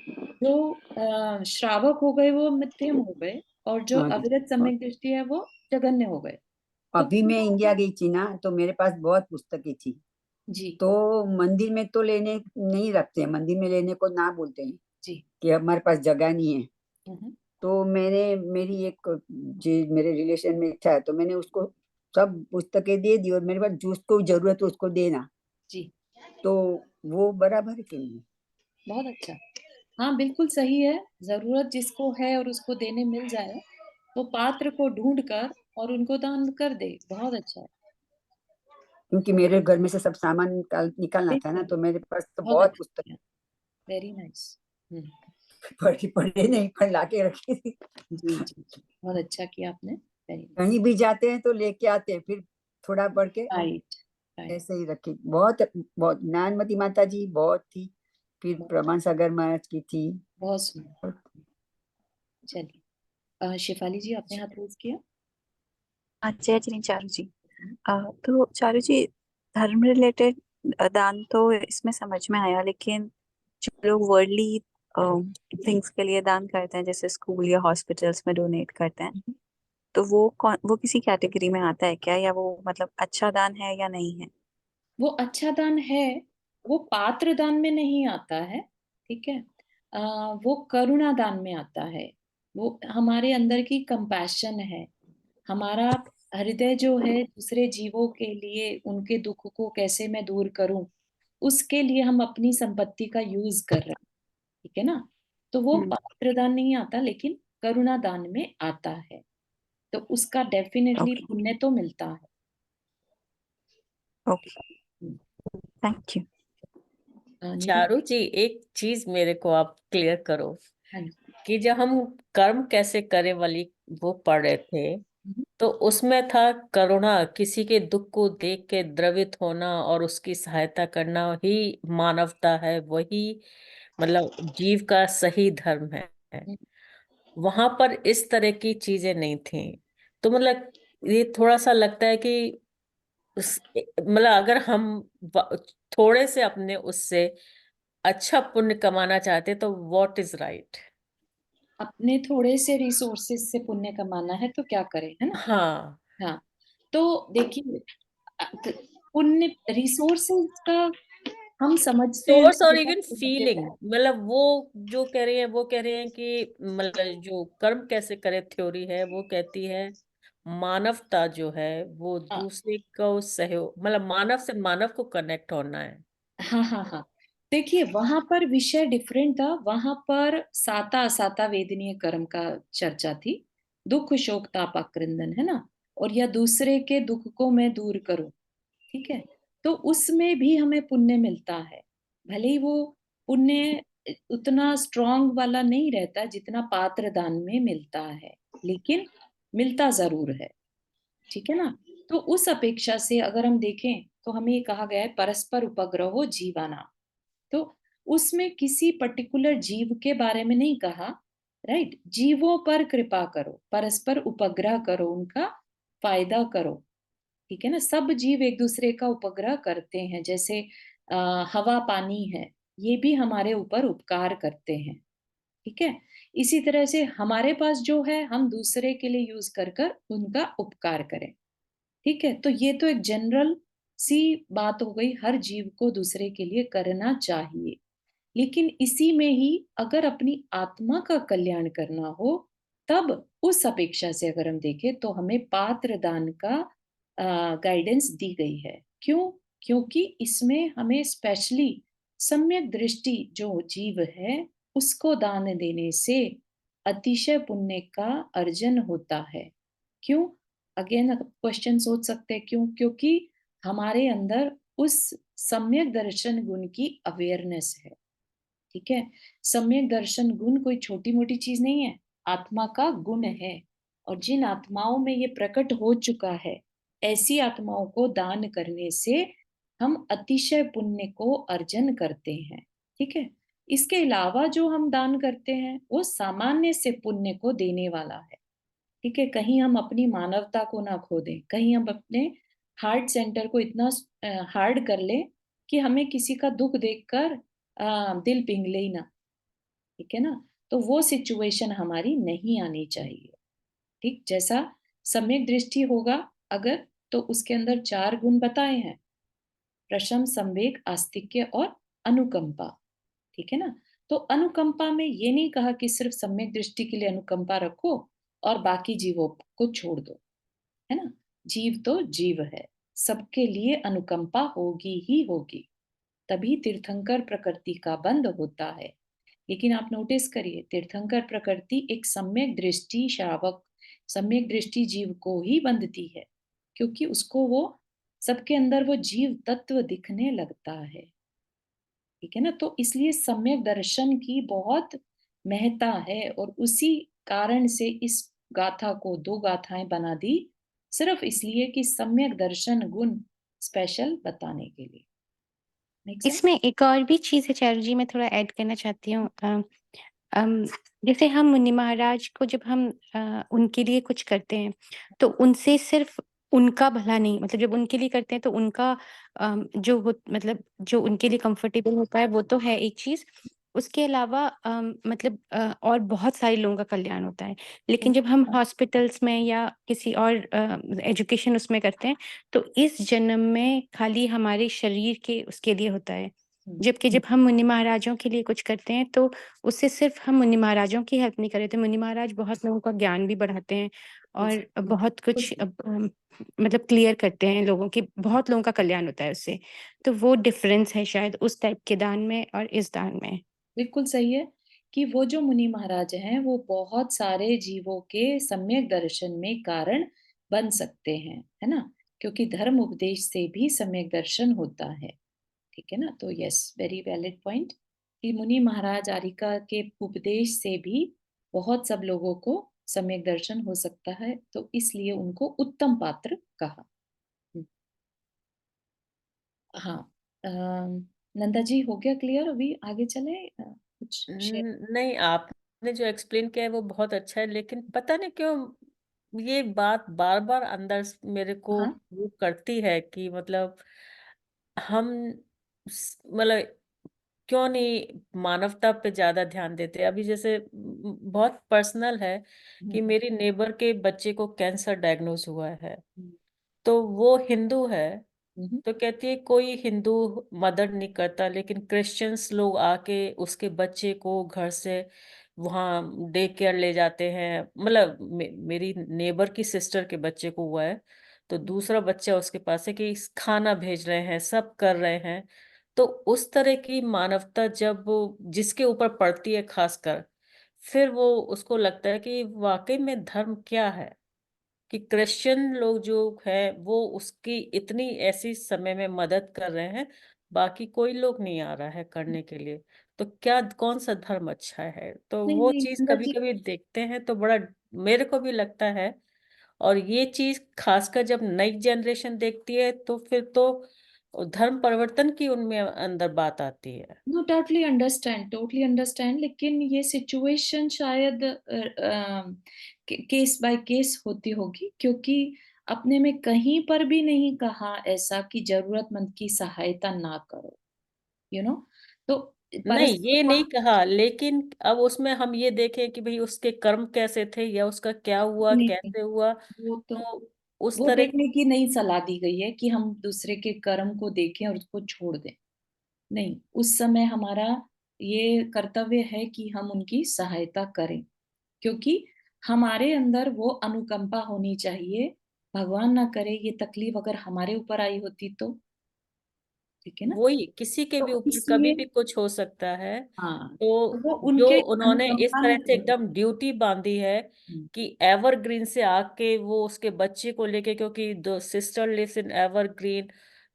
Speaker 1: जो श्रावक हो गए वो मध्यम हो गए, और जो
Speaker 5: हाँ जी।
Speaker 1: अविरत सम्यक दृष्टि है वो जघन्य हो गए। तो
Speaker 5: अभी मैं इंडिया गई थी ना, तो मेरे पास बहुत पुस्तकें थी,
Speaker 1: जी
Speaker 5: तो मंदिर में तो लेने नहीं रखते हैं, मंदिर में लेने को ना बोलते हैं
Speaker 1: जी।
Speaker 5: कि हमारे पास जगह नहीं है।
Speaker 1: हम्म,
Speaker 5: तो मैंने, मेरी एक जी मेरे रिलेशन में था, तो मैंने उसको सब पुस्तकें दे दी, और मेरे पास जिसको जरूरत है उसको देना,
Speaker 1: जी,
Speaker 5: तो वो बराबर है कि नहीं?
Speaker 1: बहुत अच्छा। हाँ, बिल्कुल सही है। जरूरत जिसको है और उसको देने मिल जाए, तो पात्र को ढूंढ कर और उनको दान कर दे, बहुत अच्छा है।
Speaker 5: क्योंकि मेरे घर में से सब सामान निकालना था ना,
Speaker 1: बिल्कुल,
Speaker 5: तो मेरे पास तो
Speaker 1: बहुत
Speaker 5: बहुत पुस्तक
Speaker 1: अच्छा, वेरी नाइस।
Speaker 5: पढ़ी पढ़े नहीं, पर लाके रखी थी।
Speaker 1: जी जी जी, बहुत अच्छा किया आपने, वेरी नाइस।
Speaker 5: कहीं भी जाते हैं तो लेके आते हैं, फिर थोड़ा पढ़ के
Speaker 1: राइट राइट।
Speaker 5: ऐसे ही रखी। बहुत बहुत ज्ञानमती माता जी बहुत थी, फिर प्रमाण सागर महाराज की थी।
Speaker 1: बहुत सुंदर। चलिए, शिफाली जी आपने हाथ रेज किया।
Speaker 6: जय जिनी चारू जी। तो चारू जी, धर्म रिलेटेड दान तो इसमें समझ में आया, लेकिन जो लोग वर्ल्डली थिंग्स के लिए दान करते हैं, जैसे स्कूल या हॉस्पिटल्स में डोनेट करते हैं, तो वो किसी कैटेगरी में आता है क्या, या वो मतलब अच्छा दान है या नहीं है?
Speaker 1: वो अच्छा दान है, वो पात्र दान में नहीं आता है, ठीक है। वो करुणा दान में आता है। वो हमारे अंदर की कंपैशन है, हमारा हृदय जो है दूसरे जीवों के लिए उनके दुख को कैसे मैं दूर करूं, उसके लिए हम अपनी संपत्ति का यूज कर रहे हैं, ठीक है ना। तो वो पात्रदान नहीं आता, लेकिन करुणा दान में आता है, तो उसका डेफिनेटली
Speaker 6: ओके
Speaker 1: पुण्य तो मिलता है।
Speaker 6: Okay, thank you.
Speaker 1: Nidhi.
Speaker 4: Charu ji, एक चीज मेरे को आप क्लियर करो
Speaker 1: हाँ जी।
Speaker 4: कि जब हम कर्म कैसे करे वाली वो पढ़ रहे थे, तो उसमें था करुणा, किसी के दुख को देख के द्रवित होना और उसकी सहायता करना ही मानवता है, वही मतलब जीव का सही धर्म है। वहां पर इस तरह की चीजें नहीं थी। तो मतलब ये थोड़ा सा लगता है कि मतलब अगर हम थोड़े से अपने उससे अच्छा पुण्य कमाना चाहते तो व्हाट इज राइट।
Speaker 1: अपने थोड़े से रिसोर्सेस से पुण्य कमाना है तो क्या करें, है ना।
Speaker 4: हाँ,
Speaker 1: हाँ, तो देखिए, पुण्य रिसोर्सेस का हम समझते हैं
Speaker 4: सोर्स
Speaker 1: तो
Speaker 4: और इवन
Speaker 1: बहुत
Speaker 4: फीलिंग,
Speaker 1: है।
Speaker 4: मतलब वो जो कह रहे हैं वो कह रहे हैं कि मतलब जो कर्म कैसे करे थ्योरी है वो कहती है मानवता जो है वो
Speaker 1: हाँ
Speaker 4: दूसरे को सहयोग, मतलब मानव से मानव को कनेक्ट होना है।
Speaker 1: हाँ हाँ हाँ। देखिए, वहां पर विषय डिफरेंट था, वहां पर साता असाता वेदनीय कर्म का चर्चा थी। दुख शोक ताप आक्रंदन, है ना, और या दूसरे के दुख को मैं दूर करूं, ठीक है। तो उसमें भी हमें पुण्य मिलता है, भले ही वो पुण्य उतना स्ट्रांग वाला नहीं रहता जितना पात्र दान में मिलता है, लेकिन मिलता जरूर है, ठीक है ना। तो उस अपेक्षा से अगर हम देखें तो हमें ये कहा गया है परस्पर उपग्रहो जीवाना। तो उसमें किसी पर्टिकुलर जीव के बारे में नहीं कहा, राइट। जीवों पर कृपा करो, परस्पर उपग्रह करो, उनका फायदा करो, ठीक है ना। सब जीव एक दूसरे का उपग्रह करते हैं, जैसे हवा पानी है, ये भी हमारे ऊपर उपकार करते हैं, ठीक है। इसी तरह से हमारे पास जो है हम दूसरे के लिए यूज कर कर उनका उपकार करें, ठीक है। तो ये तो एक जनरल सी बात हो गई, हर जीव को दूसरे के लिए करना चाहिए। लेकिन इसी में ही अगर अपनी आत्मा का कल्याण करना हो, तब उस अपेक्षा से अगर हम देखें तो हमें पात्र दान का गाइडेंस दी गई है। क्यों? क्योंकि इसमें हमें स्पेशली सम्यक दृष्टि जो जीव है उसको दान देने से अतिशय पुण्य का अर्जन होता है। क्यों? अगेन क्वेश्चन सोच सकते हैं क्यों? क्योंकि हमारे अंदर उस सम्यक दर्शन गुण की अवेयरनेस है, ठीक है। सम्यक दर्शन गुण कोई छोटी मोटी चीज नहीं है, आत्मा का गुण है। और जिन आत्माओं में ये प्रकट हो चुका है, ऐसी आत्माओं को दान करने से हम अतिशय पुण्य को अर्जन करते हैं, ठीक है। इसके अलावा जो हम दान करते हैं वो सामान्य से पुण्य को देने वाला है, ठीक है। कहीं हम अपनी मानवता को ना खो दें, कहीं हम अपने हार्ट सेंटर को इतना हार्ड कर लें कि हमें किसी का दुख देखकर दिल पिघले ही ना, ठीक है ना। तो वो सिचुएशन हमारी नहीं आनी चाहिए, ठीक। जैसा सम्यक दृष्टि होगा अगर, तो उसके अंदर 4 गुण बताए हैं, प्रशम संवेग आस्तिक्य और अनुकंपा, ठीक है ना। तो अनुकंपा में ये नहीं कहा कि सिर्फ सम्यक दृष्टि के लिए अनुकंपा रखो और बाकी जीवों को छोड़ दो, है ना। जीव तो जीव है, सबके लिए अनुकंपा होगी ही होगी, तभी तीर्थंकर प्रकृति का बंध होता है। लेकिन आप नोटिस करिए, तीर्थंकर प्रकृति एक सम्यक दृष्टि श्रावक, सम्यक दृष्टि जीव को ही बंधती है, क्योंकि उसको वो सबके अंदर वो जीव तत्व दिखने लगता है, ठीक है ना। तो इसलिए सम्यक दर्शन की बहुत महत्ता है, और उसी कारण से इस गाथा को 2 गाथाएं बना दी, सिर्फ इसलिए कि सम्यक दर्शन गुण स्पेशल बताने के लिए। Make sense?
Speaker 2: इसमें एक और भी चीज़ है चारू जी, मैं थोड़ा ऐड करना चाहती हूँ। अम, जैसे हम मुनि महाराज को जब हम उनके लिए कुछ करते हैं, तो उनसे सिर्फ उनका भला नहीं, मतलब जब उनके लिए करते हैं तो उनका जो हो, मतलब जो उनके लिए कंफर्टेबल होता है वो तो है एक चीज़। उसके अलावा मतलब और बहुत सारे लोगों का कल्याण होता है। लेकिन जब हम हॉस्पिटल्स में या किसी और एजुकेशन उसमें करते हैं, तो इस जन्म में खाली हमारे शरीर के उसके लिए होता है। जबकि जब हम मुनि महाराजों के लिए कुछ करते हैं तो उससे सिर्फ हम मुनि महाराजों की हेल्प नहीं कर रहे थे, मुनि महाराज बहुत लोगों का ज्ञान भी बढ़ाते हैं और बहुत कुछ मतलब क्लियर करते हैं लोगों की, बहुत लोगों का कल्याण होता है उससे। तो वो डिफरेंस है शायद उस टाइप के दान में और इस दान में।
Speaker 1: बिल्कुल सही है कि वो जो मुनि महाराज हैं वो बहुत सारे जीवों के सम्यक दर्शन में कारण बन सकते हैं, है ना? क्योंकि धर्म उपदेश से भी सम्यक दर्शन होता है, ठीक है ना? तो यस, वेरी वैलिड पॉइंट कि मुनि महाराज आरिका के उपदेश से भी बहुत सब लोगों को सम्यक दर्शन हो सकता है, तो इसलिए उनको उत्तम पात्र कहा। हाँ, नंदा जी हो गया क्लियर? अभी आगे चले, कुछ शेयर?
Speaker 4: नहीं, आपने जो एक्सप्लेन किया है वो बहुत अच्छा है, लेकिन पता नहीं क्यों ये बात बार बार अंदर मेरे को
Speaker 1: हाँ,
Speaker 4: वो करती है कि मतलब हम मतलब क्यों नहीं मानवता पे ज्यादा ध्यान देते। अभी जैसे बहुत पर्सनल है कि
Speaker 1: हम्म,
Speaker 4: मेरी नेबर के बच्चे को कैंसर डायग्नोज हुआ है,
Speaker 1: हम्म,
Speaker 4: तो वो हिंदू है।
Speaker 1: हम्म,
Speaker 4: तो कहती है कोई हिंदू मदद नहीं करता, लेकिन क्रिश्चियंस लोग आके उसके बच्चे को घर से वहाँ डे केयर ले जाते हैं। मतलब मेरी नेबर की सिस्टर के बच्चे को हुआ है, तो दूसरा बच्चा उसके पास है कि खाना भेज रहे हैं, सब कर रहे हैं। तो उस तरह की मानवता जब जिसके ऊपर पड़ती है खासकर, फिर वो उसको लगता है कि वाकई में धर्म क्या है, कि क्रिश्चियन लोग जो है वो उसकी इतनी ऐसी समय में मदद कर रहे हैं, बाकी कोई लोग नहीं आ रहा है करने के लिए। तो क्या कौन सा धर्म अच्छा है? तो
Speaker 1: नहीं
Speaker 4: वो
Speaker 1: नहीं
Speaker 4: चीज
Speaker 1: नंदा
Speaker 4: कभी
Speaker 1: जी,
Speaker 4: कभी देखते हैं तो बड़ा मेरे को भी लगता है। और ये चीज खासकर जब नई जनरेशन देखती है तो फिर तो धर्म परिवर्तन की उनमें अंदर बात आती है।
Speaker 1: नो, टोटली अंडरस्टैंड, लेकिन ये सिचुएशन शायद केस बाय केस होती होगी, क्योंकि अपने में कहीं पर भी नहीं कहा ऐसा कि जरूरतमंद की सहायता ना करो, यू नो। तो
Speaker 4: नहीं, ये
Speaker 1: परस्पर
Speaker 4: नहीं कहा, लेकिन अब उसमें हम ये देखें कि भाई उसके कर्म कैसे थे या उसका क्या हुआ,
Speaker 1: नहीं नहीं,
Speaker 4: कैसे हुआ।
Speaker 1: वो तो
Speaker 4: तो उस
Speaker 1: वो
Speaker 4: तरह
Speaker 1: देखने की नहीं सलाह दी गई है कि हम दूसरे के कर्म को देखें और उसको छोड़ दें। नहीं, उस समय हमारा ये कर्तव्य है कि हम उनकी सहायता करें, क्योंकि हमारे अंदर वो अनुकंपा होनी चाहिए। भगवान ना करे ये तकलीफ अगर हमारे ऊपर आई होती तो, ठीक है ना?
Speaker 4: वही किसी के भी
Speaker 1: तो
Speaker 4: ऊपर कभी
Speaker 1: इसलिए
Speaker 4: भी कुछ हो सकता है।
Speaker 1: हाँ, तो
Speaker 4: तो
Speaker 1: वो
Speaker 4: जो
Speaker 1: उनके
Speaker 4: उन्होंने इस
Speaker 1: अनुकंपा
Speaker 4: तरह
Speaker 1: में
Speaker 4: से
Speaker 1: नहीं।
Speaker 4: एकदम ड्यूटी बांधी है कि एवरग्रीन से आके वो उसके बच्चे को लेके, क्योंकि the sister lives in Evergreen,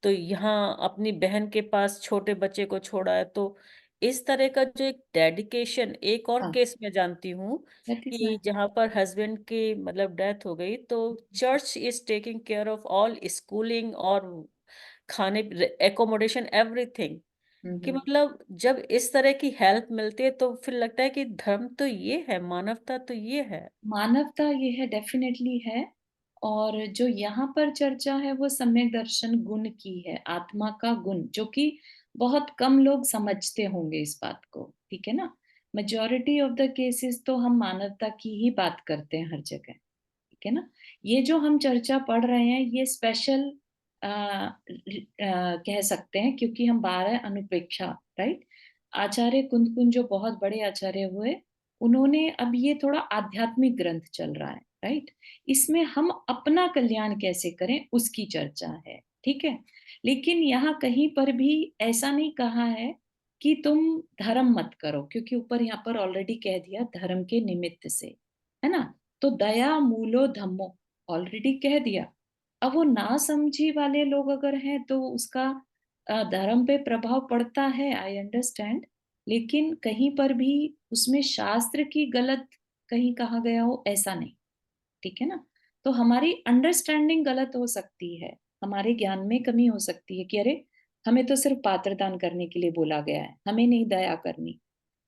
Speaker 4: तो यहाँ अपनी बहन के पास छोटे बच्चे को छोड़ा है। तो इस तरह का जो एक डेडिकेशन, एक और
Speaker 1: हाँ,
Speaker 4: केस में जानती हूँ
Speaker 1: दैट इज
Speaker 4: कि जहाँ पर हस्बैंड की मतलब डेथ हो गई, तो church is taking care of all schooling और खाने, एकोमोडेशन, एवरीथिंग। कि
Speaker 1: नाइस।
Speaker 4: मतलब जब इस तरह की हेल्प मिलती है तो फिर लगता है कि धर्म तो ये है, मानवता तो ये है।
Speaker 1: मानवता ये है, डेफिनेटली है। और जो यहाँ पर चर्चा है वो सम्यक दर्शन गुण की है, आत्मा का गुण, जो कि बहुत कम लोग समझते होंगे इस बात को, ठीक है ना? मेजॉरिटी ऑफ द केसेस तो हम मानवता की ही बात करते हैं हर जगह, ठीक है ना? ये जो हम चर्चा पढ़ रहे हैं ये स्पेशल कह सकते हैं, क्योंकि हम 12 अनुपेक्षा, राइट? आचार्य कुंद जो बहुत बड़े आचार्य हुए, उन्होंने, अब ये थोड़ा आध्यात्मिक ग्रंथ चल रहा है, राइट? इसमें हम अपना कल्याण कैसे करें उसकी चर्चा है, ठीक है? लेकिन यहाँ कहीं पर भी ऐसा नहीं कहा है कि तुम धर्म मत करो, क्योंकि ऊपर यहाँ पर ऑलरेडी कह दिया धर्म के निमित्त से, है ना? तो दया मूलो धम्मो, ऑलरेडी कह दिया। अब वो ना समझी वाले लोग अगर हैं तो उसका धर्म पे प्रभाव पड़ता है, आई अंडरस्टैंड। लेकिन कहीं पर भी उसमें शास्त्र की गलत कहीं कहा गया हो ऐसा नहीं, ठीक है ना? तो हमारी अंडरस्टैंडिंग गलत हो सकती है, हमारे ज्ञान में कमी हो सकती है कि अरे हमें तो सिर्फ पात्रदान करने के लिए बोला गया है, हमें नहीं दया करनी।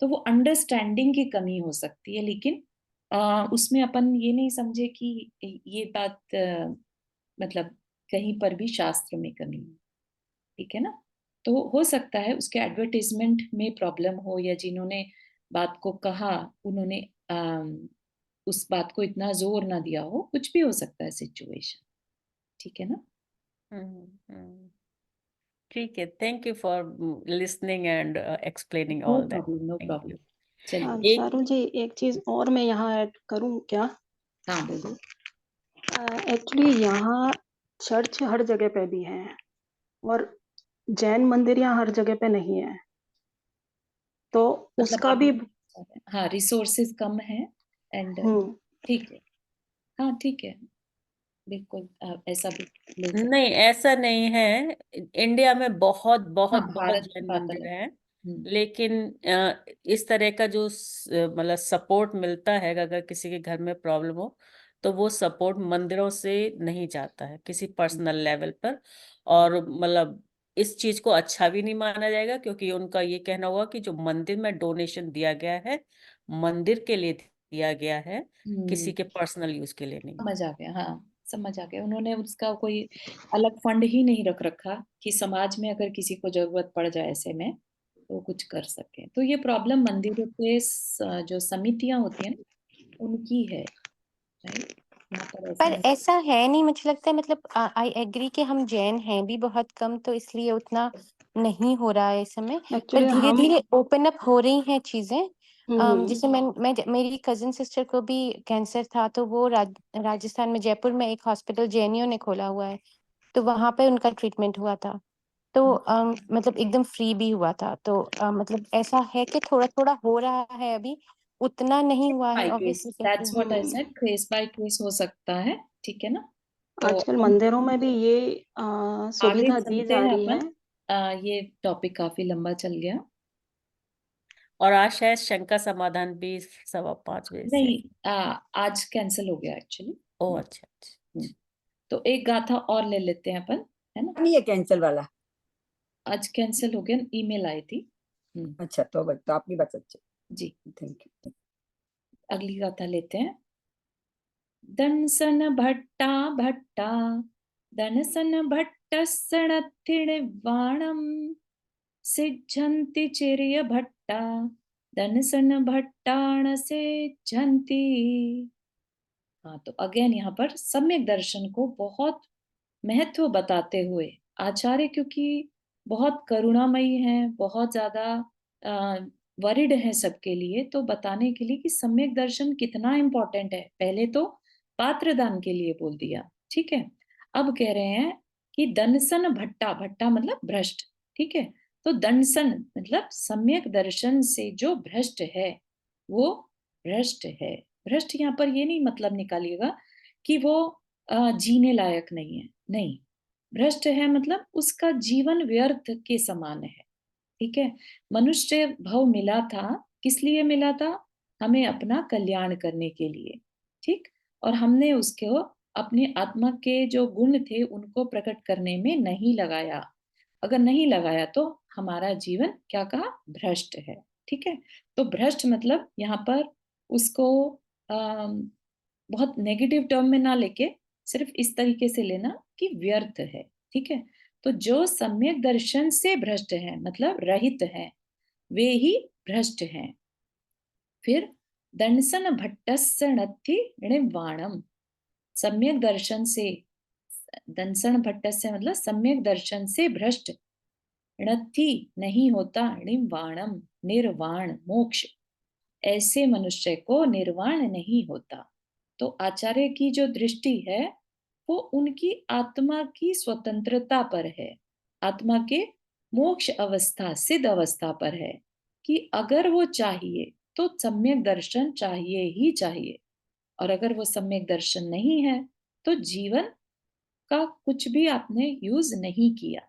Speaker 1: तो वो अंडरस्टैंडिंग की कमी हो सकती है, लेकिन उसमें अपन ये नहीं समझे कि ये बात मतलब कहीं पर भी शास्त्र में कमी है, ठीक है ना? तो हो सकता है उसके एडवर्टाइजमेंट में प्रॉब्लम हो, या जिन्होंने बात को कहा उन्होंने उस बात को इतना जोर ना दिया हो, कुछ भी हो सकता है सिचुएशन, ठीक है ना?
Speaker 4: हम्म हम्म। ठीक है, thank you for listening and explaining
Speaker 1: no
Speaker 4: all that.
Speaker 1: Problem, no
Speaker 4: thank
Speaker 1: problem.
Speaker 4: You.
Speaker 1: चलिए एक,
Speaker 7: चारू जी, एक चीज और मैं यहाँ ऐड करूँ क्या?
Speaker 1: हाँ बोलिए।
Speaker 7: एक्चुअली यहाँ चर्च हर जगह पे भी है और जैन मंदिर यहाँ हर जगह पे नहीं है, तो
Speaker 1: मतलब
Speaker 7: उसका
Speaker 1: आप,
Speaker 7: भी
Speaker 1: हाँ रिसोर्सेज कम है एंड ठीक है, हाँ ठीक है, बिल्कुल आप ऐसा भी ले सकते
Speaker 4: नहीं, ऐसा नहीं है। इंडिया में बहुत बहुत
Speaker 1: हाँ,
Speaker 4: बहुत
Speaker 1: भारत की
Speaker 4: जैन
Speaker 1: बात
Speaker 4: मंदिर
Speaker 1: अलग।
Speaker 4: हैं,
Speaker 1: हम्म,
Speaker 4: लेकिन इस तरह का जो मतलब सपोर्ट मिलता है, अगर किसी के घर में प्रॉब्लम हो तो वो सपोर्ट मंदिरों से नहीं जाता है किसी पर्सनल लेवल पर। और मतलब इस चीज को अच्छा भी नहीं माना जाएगा, क्योंकि उनका ये कहना हुआ कि जो मंदिर में डोनेशन दिया गया है, मंदिर के लिए दिया गया है, किसी के पर्सनल यूज के लिए नहीं।
Speaker 1: समझ आ गया, हाँ समझ आ गया। उन्होंने उसका कोई अलग फंड ही नहीं रख रखा कि समाज में अगर किसी को जरूरत पड़ जाए ऐसे में तो कुछ कर सके। तो ये प्रॉब्लम मंदिरों के जो समितियां होती हैं ना, उनकी है, राइट? यहाँ पर ऐसा
Speaker 2: पर
Speaker 1: नहीं।
Speaker 2: ऐसा है नहीं, मुझे लगता है, मतलब आई एग्री कि हम जैन हैं भी बहुत कम, तो इसलिए उतना नहीं हो रहा है इस समय। पर
Speaker 7: एक्चुअली
Speaker 2: धीरे
Speaker 7: हम
Speaker 2: धीरे ओपन अप हो रही हैं चीजें।
Speaker 7: हम्म,
Speaker 2: जैसे मेरी कजिन सिस्टर को भी कैंसर था, तो वो राजस्थान में जयपुर में एक हॉस्पिटल जैनियों ने खोला हुआ है, तो वहां पे उनका ट्रीटमेंट हुआ था। तो मतलब एकदम फ्री भी हुआ था। तो मतलब ऐसा है कि थोड़ा थोड़ा हो रहा है अभी, उतना नहीं हुआ है
Speaker 1: बाय केस,
Speaker 2: ऑब्वियसली,
Speaker 1: दैट्स
Speaker 2: क्योंकि
Speaker 1: what I said, case by case हो सकता है, ठीक है ना? तो
Speaker 7: आजकल
Speaker 1: हम
Speaker 7: मंदिरों में भी ये
Speaker 1: आगे
Speaker 7: सुविधा दी
Speaker 1: चलते
Speaker 7: जा
Speaker 1: हैं
Speaker 7: रही है।
Speaker 1: अपन। ये टॉपिक काफी लंबा चल गया।
Speaker 4: और आज शायद शंका समाधान भी 5:15 से।
Speaker 1: नहीं, आज कैंसिल हो गया एक्चुअली।
Speaker 4: ओह अच्छा अच्छा।
Speaker 1: तो एक गाथा और ले लेते हैं अपन, है ना?
Speaker 5: नहीं है कैंसिल वाला।
Speaker 1: आज कैंसिल हो गया, ईमेल आई थी।
Speaker 5: अच्छा, तो आपकी बात सच्ची।
Speaker 1: जी,
Speaker 5: थैंक यू।
Speaker 1: अगली गाथा लेते हैं। दंसन भट्टा भट्टा, दनसन भट्ट सणत्तिणिवाणम, सिद्धंति चिर्य भट्टा, दनसन भट्टाण सिद्धंति। हाँ, तो अगेन यहाँ पर सम्यक दर्शन को बहुत महत्व बताते हुए आचार्य, क्योंकि बहुत करुणामयी हैं, बहुत ज्यादा वरिड है सबके लिए, तो बताने के लिए कि सम्यक दर्शन कितना इम्पोर्टेंट है। पहले तो पात्र दान के लिए बोल दिया, ठीक है। अब कह रहे हैं कि दंसन भट्टा, भट्टा मतलब भ्रष्ट, ठीक है। तो दंसन मतलब सम्यक दर्शन से जो भ्रष्ट है वो भ्रष्ट है। भ्रष्ट यहाँ पर ये नहीं मतलब निकालिएगा कि वो जीने लायक नहीं है, नहीं। भ्रष्ट है मतलब उसका जीवन व्यर्थ के समान है, ठीक है। मनुष्य भव मिला था, किस लिए मिला था? हमें अपना कल्याण करने के लिए, ठीक। और हमने उसको अपने आत्मा के जो गुण थे उनको प्रकट करने में नहीं लगाया। अगर नहीं लगाया तो हमारा जीवन क्या कहा? भ्रष्ट है, ठीक है। तो भ्रष्ट मतलब यहाँ पर उसको बहुत नेगेटिव टर्म में ना लेके सिर्फ इस तरीके से लेना कि व्यर्थ है, ठीक है। तो जो सम्यक दर्शन से भ्रष्ट है मतलब रहित है, वे ही भ्रष्ट हैं। फिर दंसन भट्टस्य नत्थि णिवाणम, सम्यक दर्शन से, दंसन भट्टस्य मतलब सम्यक दर्शन से भ्रष्ट, णत्थि नहीं होता, णिवाणम निर्वाण मोक्ष, ऐसे मनुष्य को निर्वाण नहीं होता। तो आचार्य की जो दृष्टि है वो उनकी आत्मा की स्वतंत्रता पर है, आत्मा के मोक्ष अवस्था, सिद्ध अवस्था पर है, कि अगर वो चाहिए तो सम्यक दर्शन चाहिए ही चाहिए। और अगर वो सम्यक दर्शन नहीं है तो जीवन का कुछ भी आपने यूज नहीं किया,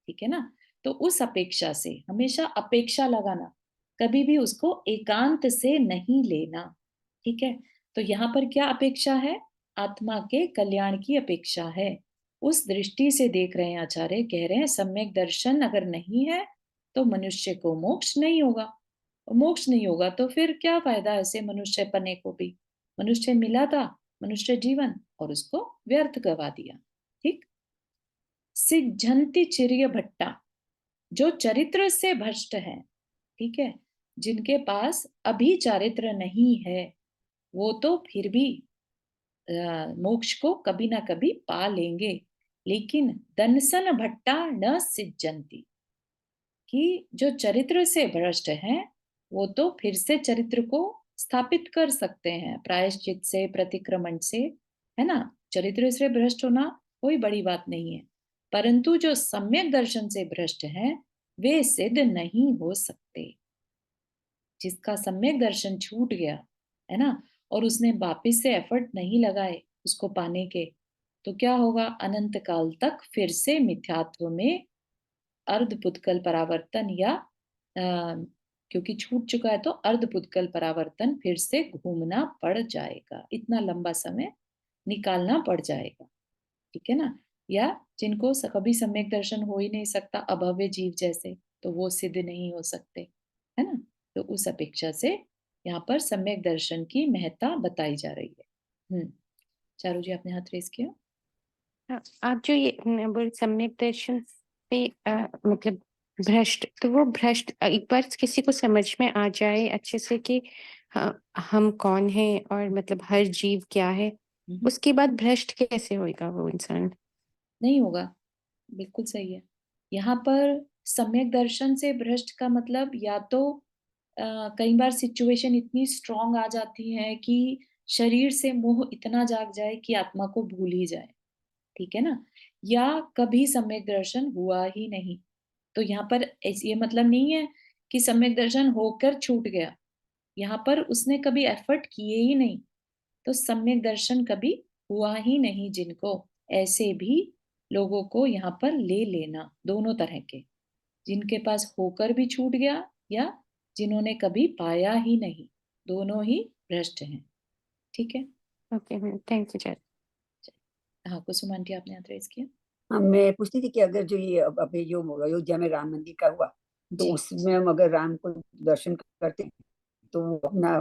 Speaker 1: ठीक है ना। तो उस अपेक्षा से हमेशा अपेक्षा लगाना, कभी भी उसको एकांत से नहीं लेना, ठीक है। तो यहाँ पर क्या अपेक्षा है? आत्मा के कल्याण की अपेक्षा है। उस दृष्टि से देख रहे हैं आचार्य, कह रहे हैं सम्यक दर्शन अगर नहीं है तो मनुष्य को मोक्ष नहीं होगा। मोक्ष नहीं होगा तो फिर क्या फायदा ऐसे मनुष्य पने को भी? मनुष्य मिला था, मनुष्य जीवन, और उसको व्यर्थ गवा दिया, ठीक। सिद्धंति चिर्य भट्टा, जो चरित्र से भ्रष्ट है, ठीक है, जिनके पास अभी चारित्र नहीं है, वो तो फिर भी मोक्ष को कभी ना कभी पा लेंगे, लेकिन दनसन भट्टा न सिज्जन्ति, कि जो चरित्र से भ्रष्ट हैं वो तो फिर से चरित्र को स्थापित कर सकते हैं प्रायश्चित से, प्रतिक्रमण से, है ना। चरित्र से भ्रष्ट होना कोई बड़ी बात नहीं है, परंतु जो सम्यक दर्शन से भ्रष्ट हैं वे सिद्ध नहीं हो सकते। जिसका सम्यक दर्शन छूट गया, है ना, और उसने वापिस से एफर्ट नहीं लगाए उसको पाने के, तो क्या होगा, अनंत काल तक फिर से मिथ्यात्व में अर्धपुत्कल परावर्तन या क्योंकि छूट चुका है तो अर्धपुत्कल परावर्तन फिर से घूमना पड़ जाएगा, इतना लंबा समय निकालना पड़ जाएगा, ठीक है ना। या जिनको कभी सम्यक दर्शन हो ही नहीं सकता, अभव्य जीव जैसे, तो वो सिद्ध नहीं हो सकते, है ना। तो उस अपेक्षा से यहाँ पर सम्यक दर्शन की महत्ता बताई जा रही है। चारू जी आपने हाथ रेस किया।
Speaker 2: हाँ, आप जो ये बोल सम्यक दर्शन से मतलब भ्रष्ट, तो वो भ्रष्ट एक बार किसी को समझ में आ जाए अच्छे से कि हम कौन हैं और मतलब हर जीव क्या है, उसके बाद भ्रष्ट कैसे होएगा वो इंसान?
Speaker 1: नहीं होगा, बिल्कुल सही है। यहाँ पर सम्यक दर्शन से भ्रष्ट का मतलब या तो कई बार सिचुएशन इतनी स्ट्रांग आ जाती है कि शरीर से मोह इतना जाग जाए कि आत्मा को भूल ही जाए, ठीक है ना। या कभी सम्यक दर्शन हुआ ही नहीं, तो यहाँ पर ये मतलब नहीं है कि सम्यक दर्शन होकर छूट गया, यहाँ पर उसने कभी एफर्ट किए ही नहीं, तो सम्यक दर्शन कभी हुआ ही नहीं जिनको, ऐसे भी लोगों को यहाँ पर ले लेना, दोनों तरह के, जिनके पास होकर भी छूट गया या जिन्होंने कभी पाया ही नहीं, दोनों ही भ्रष्ट हैं, ठीक है।
Speaker 2: Okay, thank you sir.
Speaker 1: हाँ, कुसुम आंटी आपने हाथ रेज किया।
Speaker 5: हाँ, मैं पूछती थी कि अगर जो ये अभी जो अयोध्या में राम मंदिर का हुआ, तो
Speaker 1: जी।
Speaker 5: उसमें हम अगर राम को दर्शन करते तो वो अपना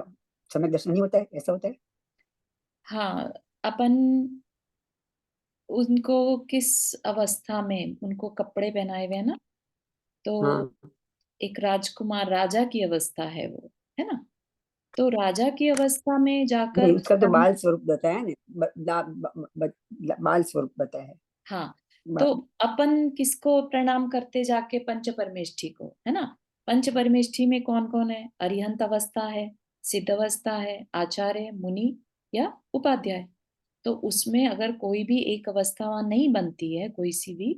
Speaker 5: समय दर्शन नहीं होता है, ऐसा होता है?
Speaker 1: हाँ, अपन उनको किस अवस्था में उनको कपड़े पहनाए हुए हैं ना, तो
Speaker 5: हाँ,
Speaker 1: एक राजकुमार राजा की अवस्था है वो, है ना। तो राजा की अवस्था में
Speaker 5: नहीं
Speaker 1: जाकर
Speaker 5: उसका तो
Speaker 1: हम,
Speaker 5: बाल स्वरूप बताया ना, बाल स्वरूप बताया है।
Speaker 1: हाँ, तो अपन किसको प्रणाम करते जाके, पंच परमेष्ठी को, है ना। पंच परमेष्ठी में कौन कौन है, अरिहंत अवस्था है, सिद्ध अवस्था है, आचार्य, मुनि या उपाध्याय। तो उसमें अगर कोई भी एक अवस्था वहां नहीं बनती है कोई सी भी,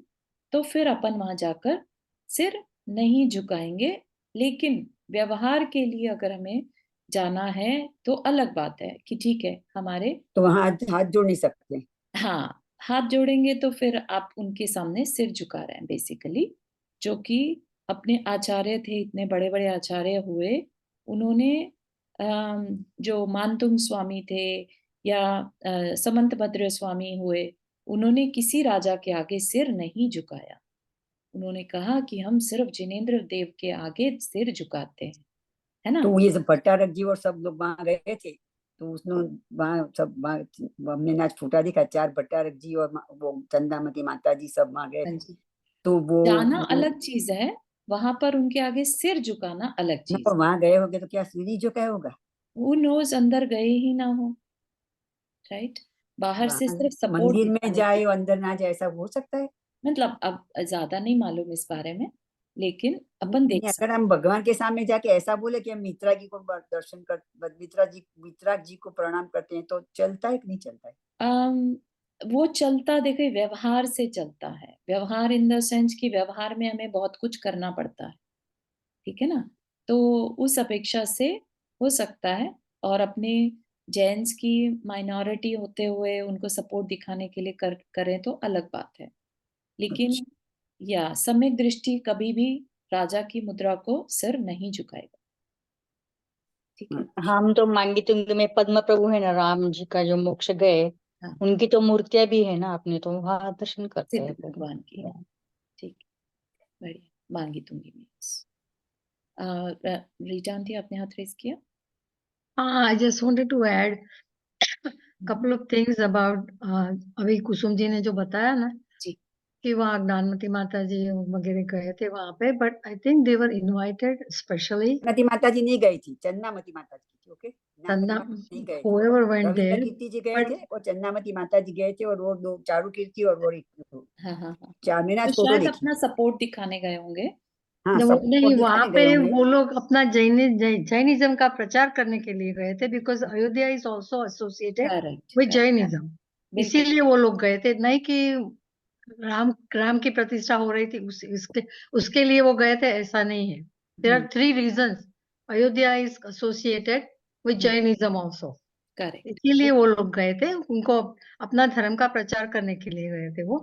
Speaker 1: तो फिर अपन वहां जाकर सिर नहीं झुकाएंगे। लेकिन व्यवहार के लिए अगर हमें जाना है तो अलग बात है कि ठीक है हमारे,
Speaker 5: तो वहां हाथ जोड़ नहीं सकते?
Speaker 1: हाँ, हाथ जोड़ेंगे तो फिर आप उनके सामने सिर झुका रहे हैं बेसिकली, जो कि अपने आचार्य थे, इतने बड़े बड़े आचार्य हुए, उन्होंने जो मानतुंग स्वामी थे या समंत भद्र स्वामी हुए, उन्होंने किसी राजा के आगे सिर नहीं झुकाया। उन्होंने कहा कि हम सिर्फ जिनेंद्र देव के आगे सिर झुकाते हैं, है ना।
Speaker 5: तो ये सब भट्टारक जी और सब लोग वहां गए थे, तो उसने वहां सब हमने नाच फूटा दिखा, 4 भट्टारक जी और वो चंदामती माता जी सब वहां गए
Speaker 1: हाँ
Speaker 5: थे।
Speaker 1: जी,
Speaker 5: तो
Speaker 1: जाना
Speaker 5: वो
Speaker 1: अलग चीज है, वहां पर उनके आगे सिर झुकाना अलग
Speaker 5: ना,
Speaker 1: चीज।
Speaker 5: वहां गए होगे तो क्या सीढ़ी जो क्या होगा?
Speaker 1: वो नोज अंदर गए ही ना हो, राइट, बाहर से
Speaker 5: वहां
Speaker 1: सिर्फ सपोर्ट
Speaker 5: मंदिर में
Speaker 1: दिखाने के,
Speaker 5: जाए और अंदर ना जाए, ऐसा हो सकता है?
Speaker 1: मतलब अब ज्यादा नहीं मालूम इस बारे में, लेकिन अपन देख
Speaker 5: नहीं, अगर
Speaker 1: सकते
Speaker 5: हम भगवान के सामने जाके ऐसा बोले कि हम मित्रा जी को दर्शन कर, मित्रा जी को प्रणाम करते हैं, तो चलता है कि नहीं चलता है?
Speaker 1: वो चलता, देखिए व्यवहार से चलता है, व्यवहार इन द सेंस कि व्यवहार में हमें बहुत कुछ करना पड़ता है, ठीक है ना। तो उस अपेक्षा से हो सकता है, और अपने जेंट्स की माइनॉरिटी होते हुए उनको सपोर्ट दिखाने के लिए करें तो अलग बात है, लेकिन या सम्यक दृष्टि कभी भी राजा की मुद्रा को सिर नहीं झुकाएगा, ठीक है।
Speaker 8: हम तो मांगी तुंगे में पद्म प्रभु है ना, राम जी का जो मोक्ष गए,
Speaker 1: हाँ,
Speaker 8: उनकी तो मूर्तियां भी है ना अपने, तो वहां दर्शन करते
Speaker 1: सिद्ध
Speaker 8: हैं फिर।
Speaker 1: भगवान की, ठीक, बढ़िया, मांगी तुंगी मीन्स। रीटा आंटी आपने हाथ रेस किया।
Speaker 3: I just wanted to add couple of things about अभी कुसुम जी ने जो बताया ना
Speaker 1: जी,
Speaker 3: कि वहाँ ज्ञानमती माता जी वगैरह गए थे वहां पे, but I think they were invited specially.
Speaker 5: मती माता जी नहीं गई थी, चंदामती माता जी थी। ओके, चंदा
Speaker 3: चंदा
Speaker 5: नहीं गए थे,
Speaker 3: whoever went
Speaker 5: रविंद्र
Speaker 3: there,
Speaker 5: कीर्ति जी गए
Speaker 3: but
Speaker 5: थे और चंदामती माता जी गए थे, और वो दो चारू कीर्ति और वो
Speaker 1: हाँ हाँ हाँ,
Speaker 5: चार मैंने
Speaker 1: तो
Speaker 5: आज फोटो
Speaker 1: शायद
Speaker 5: देखी।
Speaker 1: अपना सपोर्ट दिखाने गए होंगे।
Speaker 5: हाँ,
Speaker 3: नहीं
Speaker 5: सपोर्ट
Speaker 3: वहां
Speaker 5: दिखाने
Speaker 3: पे
Speaker 5: गए होंगे।
Speaker 3: वो लोग अपना जैनिज्म का प्रचार करने के लिए गए थे, because Ayodhya is also associated
Speaker 1: correct,
Speaker 3: with Jainism,
Speaker 1: बिल्कुल
Speaker 3: इसीलिए वो लोग गए थे, नहीं कि राम की प्रतिष्ठा हो रही थी उसके लिए वो गए थे, ऐसा नहीं है। There are 3 reasons. Ayodhya is associated with Jainism also,
Speaker 1: correct.
Speaker 3: इसीलिए वो लोग गए थे, उनको अपना धर्म का प्रचार करने के लिए गए थे वो।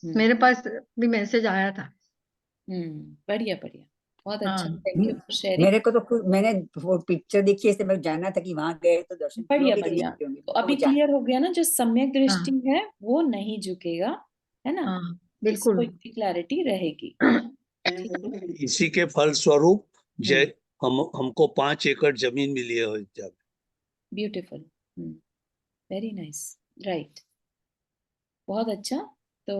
Speaker 3: मेरे पास भी मैसेज आया था।
Speaker 1: बढ़िया बढ़िया, बहुत अच्छा,
Speaker 3: हाँ
Speaker 1: थैंक यू फॉर शेयरिंग।
Speaker 5: मेरे को तो खुद मैंने वो पिक्चर देखी, इसलिए मैं जानना था कि वहां गए तो दर्शन किए
Speaker 1: बढ़िया
Speaker 5: होंगे कि नहीं
Speaker 1: बढ़िया,
Speaker 5: किए होंगे,
Speaker 1: तो
Speaker 5: तो
Speaker 1: अभी
Speaker 5: वो जान।
Speaker 1: क्लियर हो गया ना, जो सम्यक
Speaker 3: हाँ
Speaker 1: दृष्टि है वो नहीं झुकेगा, है ना,
Speaker 3: हाँ
Speaker 1: इसको
Speaker 3: बिल्कुल।
Speaker 1: इतनी क्लैरिटी रहेगी। ठीक है,
Speaker 9: इसी के फलस्वरूप
Speaker 1: हम्म,
Speaker 9: हमको 5 एकड़ जमीन मिली है अयोध्या में।
Speaker 1: ब्यूटीफुल, वेरी नाइस, राइट, बहुत अच्छा। तो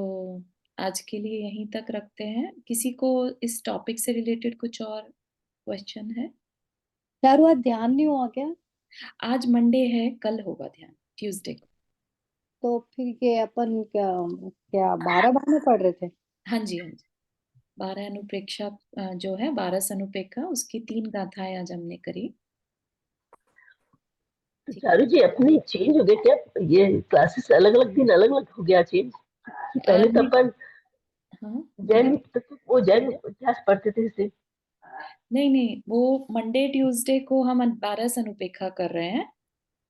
Speaker 1: आज के लिए यहीं तक रखते हैं। किसी को इस टॉपिक से रिलेटेड कुछ और क्वेश्चन है?
Speaker 10: चारू आज ध्यान नहीं हुआ क्या?
Speaker 1: आज मंडे है, कल होगा ध्यान, ट्यूसडे को।
Speaker 10: तो फिर ये अपन क्या क्या 12 बहाने पढ़ रहे थे?
Speaker 1: हाँ जी हाँ जी, 12 अनुप्रेक्षा जो है 12 अनुपेक्षा, उसकी 3 गाथाएं आज हमने करी। ठीक है,
Speaker 11: चारू जी अपनी चेंज हो गया क्या? ये क्लासेस अलग अलग दिन अलग अलग हो गया चेंज? पहले तो अपन
Speaker 1: हाँ
Speaker 11: जैन वो जैन इतिहास पढ़ते थे इसे।
Speaker 1: नहीं नहीं, वो मंडे ट्यूसडे को हम 12 अनुपेक्षा कर रहे हैं,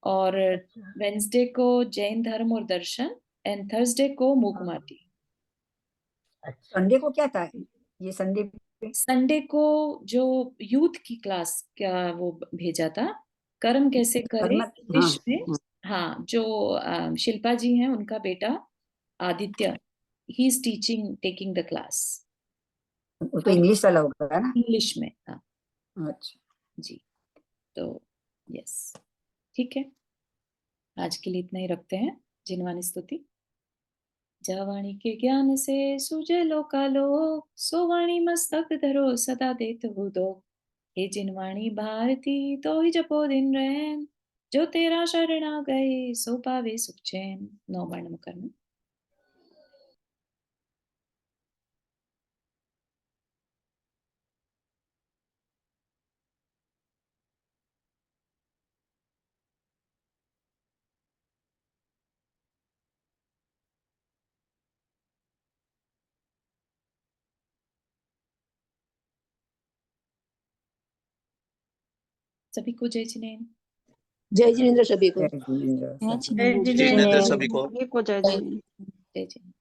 Speaker 1: और
Speaker 11: अच्छा
Speaker 1: वेंसडे को जैन धर्म और दर्शन, एंड थर्सडे को मूक माटी।
Speaker 11: अच्छा
Speaker 5: संडे को क्या था? ये संडे पे
Speaker 1: संडे को जो यूथ की क्लास का वो भेजा था, कर्म कैसे करे
Speaker 5: हाँ
Speaker 1: इंग्लिश में। हाँ, जो शिल्पा जी हैं, उनका बेटा Aditya, he is teaching, taking the class
Speaker 5: वो तो इंग्लिश वाला होगा ना।
Speaker 1: इंग्लिश में। हाँ
Speaker 5: अच्छा,
Speaker 1: जी, तो यस, ठीक है, आज के लिए इतना ही रखते हैं। जिनवानी स्तुति। जावाणी के ज्ञान से सूझे लोकालो, सो वाणी मस्तक धरो सदा देत हो दो। हे जिनवाणी भारती तो ही जपो दिन रैन, जो तेरा शरण आ गए सो पावे सुख चैन। 9 वर्ण मुकर में। सभी को जय जिनेन्द्र।
Speaker 10: जय जिनेन्द्र सभी को।
Speaker 5: जय जिनेन्द्र।
Speaker 3: जय
Speaker 9: जय जिनेन्द्र
Speaker 3: जिनेन्द्र।
Speaker 9: सभी को।
Speaker 7: सभी को जय जय।
Speaker 1: जय जिनेन्द्र।